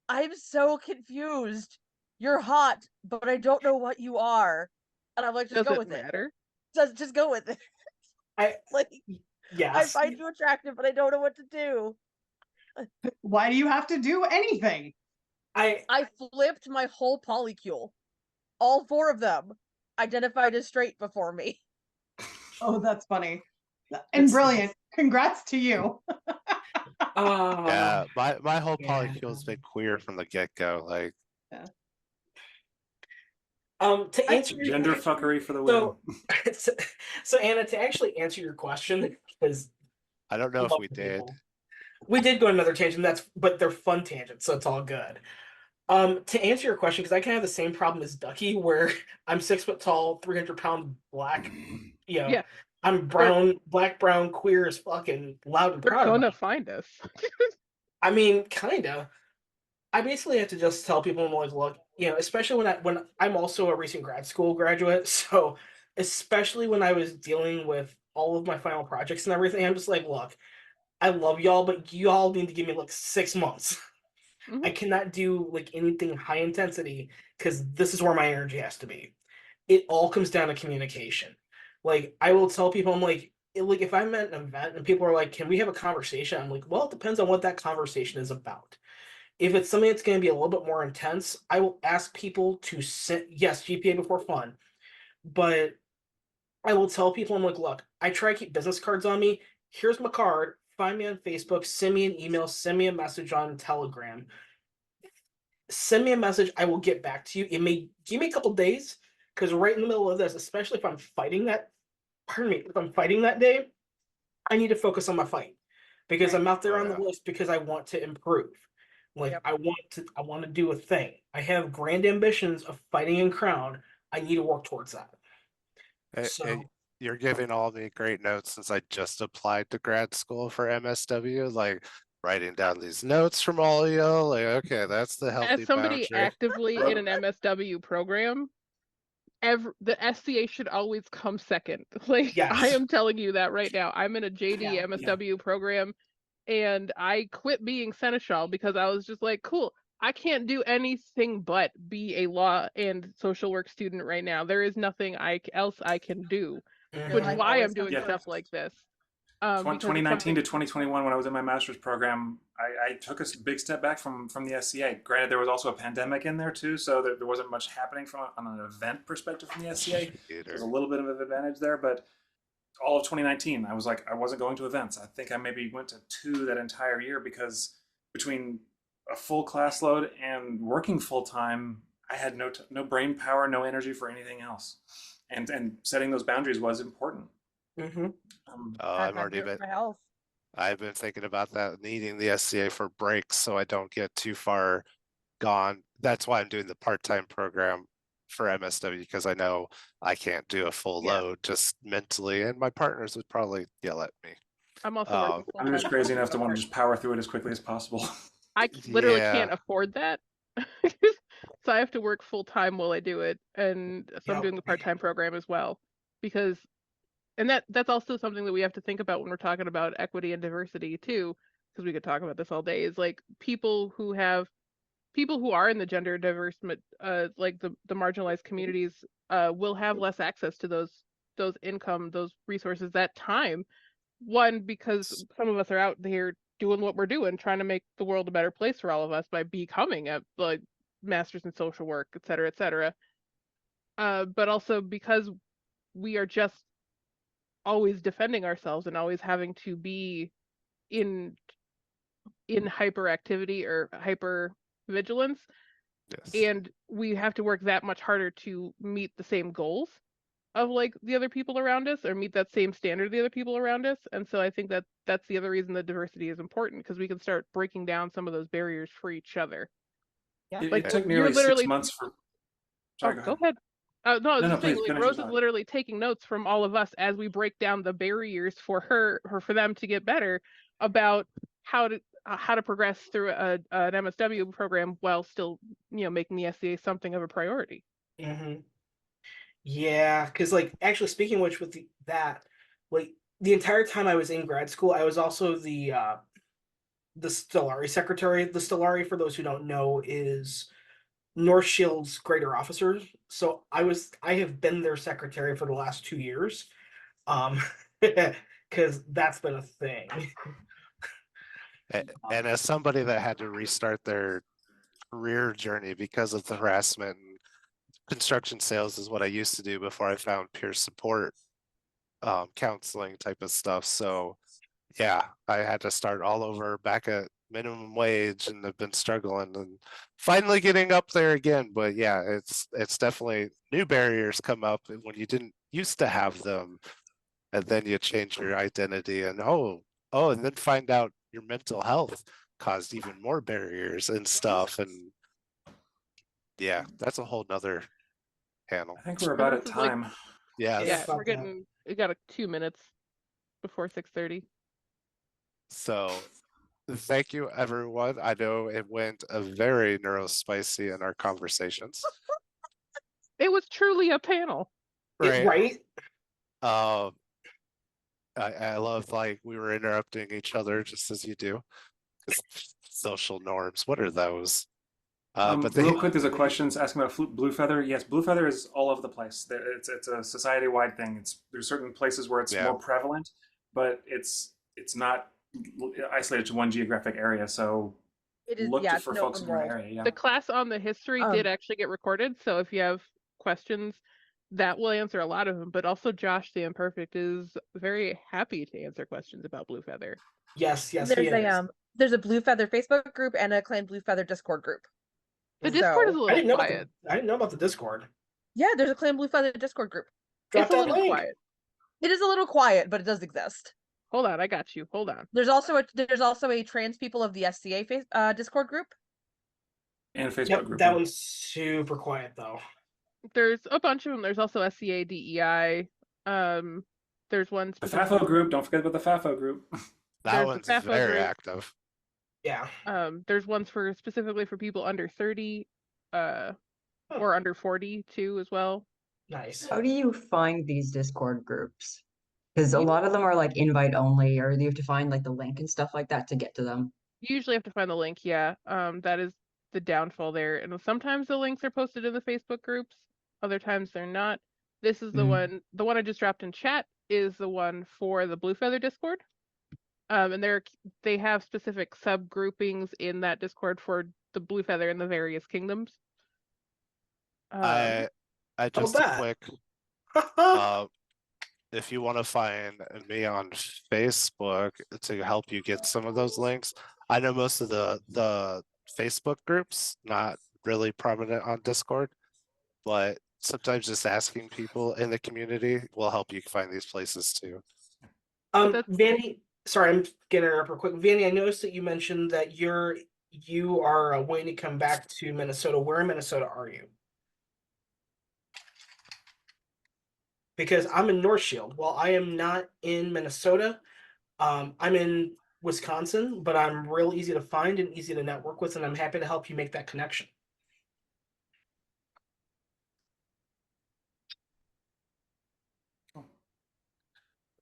I'm so confused. You're hot, but I don't know what you are. And I'm like, just Does go it with matter? it. Just go with it. I Like, I yes. find you attractive, but I don't know what to do. Why do you have to do anything? I flipped my whole polycule. All 4 of them identified as straight before me. Oh, that's funny and brilliant. Congrats to you. Yeah, my whole yeah. polycule's been queer from the get-go. Like, To answer your Gender question, fuckery for the win. so Anna, to actually answer your question, because I don't know if we did. We did go on another tangent, but they're fun tangents, so it's all good. To answer your question, because I kind of have the same problem as Duckie, where I'm 6 foot tall, 300-pound black. Yeah. I'm brown, black, brown, queer as fucking loud and They're proud. gonna find us. I mean, kinda. I basically have to just tell people, I'm like, look, especially when I'm also a recent grad school graduate, so especially when I was dealing with all of my final projects and everything, I'm just like, look, I love y'all, but y'all need to give me like 6 months. I cannot do like anything high intensity because this is where my energy has to be. It all comes down to communication. Like, I will tell people, I'm like if I'm at an event and people are like, can we have a conversation? I'm like, well, it depends on what that conversation is about. If it's something that's going to be a little bit more intense, I will ask people to send, yes, GPA before fun, but I will tell people, I'm like, look, I try to keep business cards on me. Here's my card. Find me on Facebook, send me an email, send me a message on Telegram. Send me a message. I will get back to you. It may give me a couple days, because right in the middle of this, especially if I'm fighting that, if I'm fighting that day, I need to focus on my fight, because I'm out there on the list because I want to improve. Like, Yep. I want to do a thing. I have grand ambitions of fighting in Crown. I need to work towards that. So You're giving all the great notes since I just applied to grad school for MSW, like writing down these notes from all of you. Like, okay, that's the healthy As somebody boundary. actively in an MSW program, the SCA should always come second. Like Yes. I am telling you that right now. I'm in a JD Yeah, MSW program, and I quit being seneschal because I was just like, cool, I can't do anything but be a law and social work student right now. There is nothing else I can do, Mhm. which is Life why always I'm doing comes stuff first. like this. Because it's 2019 to something. 2021, when I was in my master's program, I took a big step back from the SCA. Granted, there was also a pandemic in there too, so there wasn't much happening on an event perspective from the SCA. There's a little bit of an advantage there, but all of 2019, I was like, I wasn't going to events. I think I maybe went to 2 that entire year, because between a full class load and working full time, I had no brain power, no energy for anything else. And setting those boundaries was important. Mhm. Oh, I've had to do it for my health. I've been thinking about that, needing the SCA for breaks so I don't get too far gone. That's why I'm doing the part-time program for MSW, because I know I can't do a full Yeah. load just mentally, and my partners would probably yell at me. I'm also working full I'm time. just crazy enough to want to just power through it as quickly as possible. I literally Yeah. can't afford that. So I have to work full time while I do it. And so I'm Yep. doing the part-time program as well. Because and that's also something that we have to think about when we're talking about equity and diversity too, because we could talk about this all day, is like people who are in the gender diverse like the marginalized communities will have less access to those income, those resources, that time. One, because some of us are out here doing what we're doing, trying to make the world a better place for all of us by becoming a like masters in social work, et cetera, et cetera. But also because we are just always defending ourselves and always having to be in hyperactivity or hyper vigilance, Yes. and we have to work that much harder to meet the same goals of like the other people around us, or meet that same standard of the other people around us. And so I think that that's the other reason that diversity is important, because we can start breaking down some of those barriers for each other. Yeah. Like It took you're nearly 6 literally months for. oh, Sorry, go go ahead. ahead. No, I was No, just saying, please like finish your Rose is thought. literally taking notes from all of us as we break down the barriers for for them to get better about how to progress through an MSW program while still, making the SCA something of a priority. Mhm. Yeah, because like actually speaking of which, with that, like the entire time I was in grad school, I was also the Stellari secretary. The Stellari, for those who don't know, is North Shield's greater officers. So I have been their secretary for the last 2 years, because that's been a thing. And as somebody that had to restart their career journey because of the harassment, and construction sales is what I used to do before I found peer support, counseling type of stuff. So yeah, I had to start all over back at minimum wage, and have been struggling and finally getting up there again. But yeah, it's definitely new barriers come up when you didn't used to have them, and then you change your identity, and and then find out your mental health caused even more barriers and stuff. And yeah, that's a whole nother panel. I think we're And about this at is like, time. Yes. Yeah, yeah, fuck that. we got 2 minutes before 6:30. So thank you, everyone. I know it went a very neurospicy in our conversations, It was truly a panel. right? Right? Um, I love, like, we were interrupting each other just as you do. Social norms, what are those? But Real quick, there's a question asking about blue feather. Yes, blue feather is all over the place. It's a society wide thing. There's certain places where it's Yeah. more prevalent, but it's not isolated to one geographic area. So It is, look yeah, for it's an folks open in your world. area. Yeah. The class on the history did Um, actually get recorded, so if you have questions, that will answer a lot of them. But also, Josh the Imperfect is very happy to answer questions about Blue Feather. Yes, he there's a Blue Feather Facebook group and a Clan Blue Feather Discord group. The Discord is a I little didn't know quiet. I didn't know about the Discord. Yeah, there's a Clan Blue Feather Discord group. Drop It's a that little link. quiet. It is a little quiet, but it does exist. Hold on, I got you. Hold on. There's also a trans people of the SCA Discord group. And Facebook Yep, group. that one's super quiet though. There's a bunch of them. There's also SCA DEI. There's one The specifically. FAFO group. Don't forget about the FAFO group. that there's one's the FAFO very group. active. Yeah. There's ones specifically for people under 30, or under 40 too as well. Nice. How do you find these Discord groups? Because a You lot of them are like invite only, or you have to find like the link and stuff like that to get to them. usually have to find the link, yeah. That is the downfall there. And sometimes the links are posted in the Facebook groups, other times they're not. This is the one I just dropped in chat is the one for the Blue Feather Discord. And they have specific subgroupings in that Discord for the Blue Feather and the various kingdoms. I just a that? quick if you want to find me on Facebook to help you get some of those links, I know most of the Facebook groups, not really prominent on Discord, but sometimes just asking people in the community will help you find these places too. Vanny, sorry, I'm getting her up real quick. Vanny, I noticed that you mentioned that you are waiting to come back to Minnesota. Where in Minnesota are you? Because I'm in North Shield. Well, I am not in Minnesota. I'm in Wisconsin, but I'm real easy to find and easy to network with, and I'm happy to help you make that connection.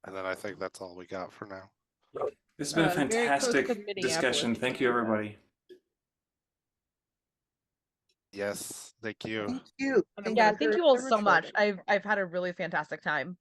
And then I think that's all we got for now. This has been a Very close to fantastic Minneapolis, discussion. Thank you, everybody. Yes, thank you. Thank you. Thank Yeah, you thank very you all much so for much. it. I've had a really fantastic time.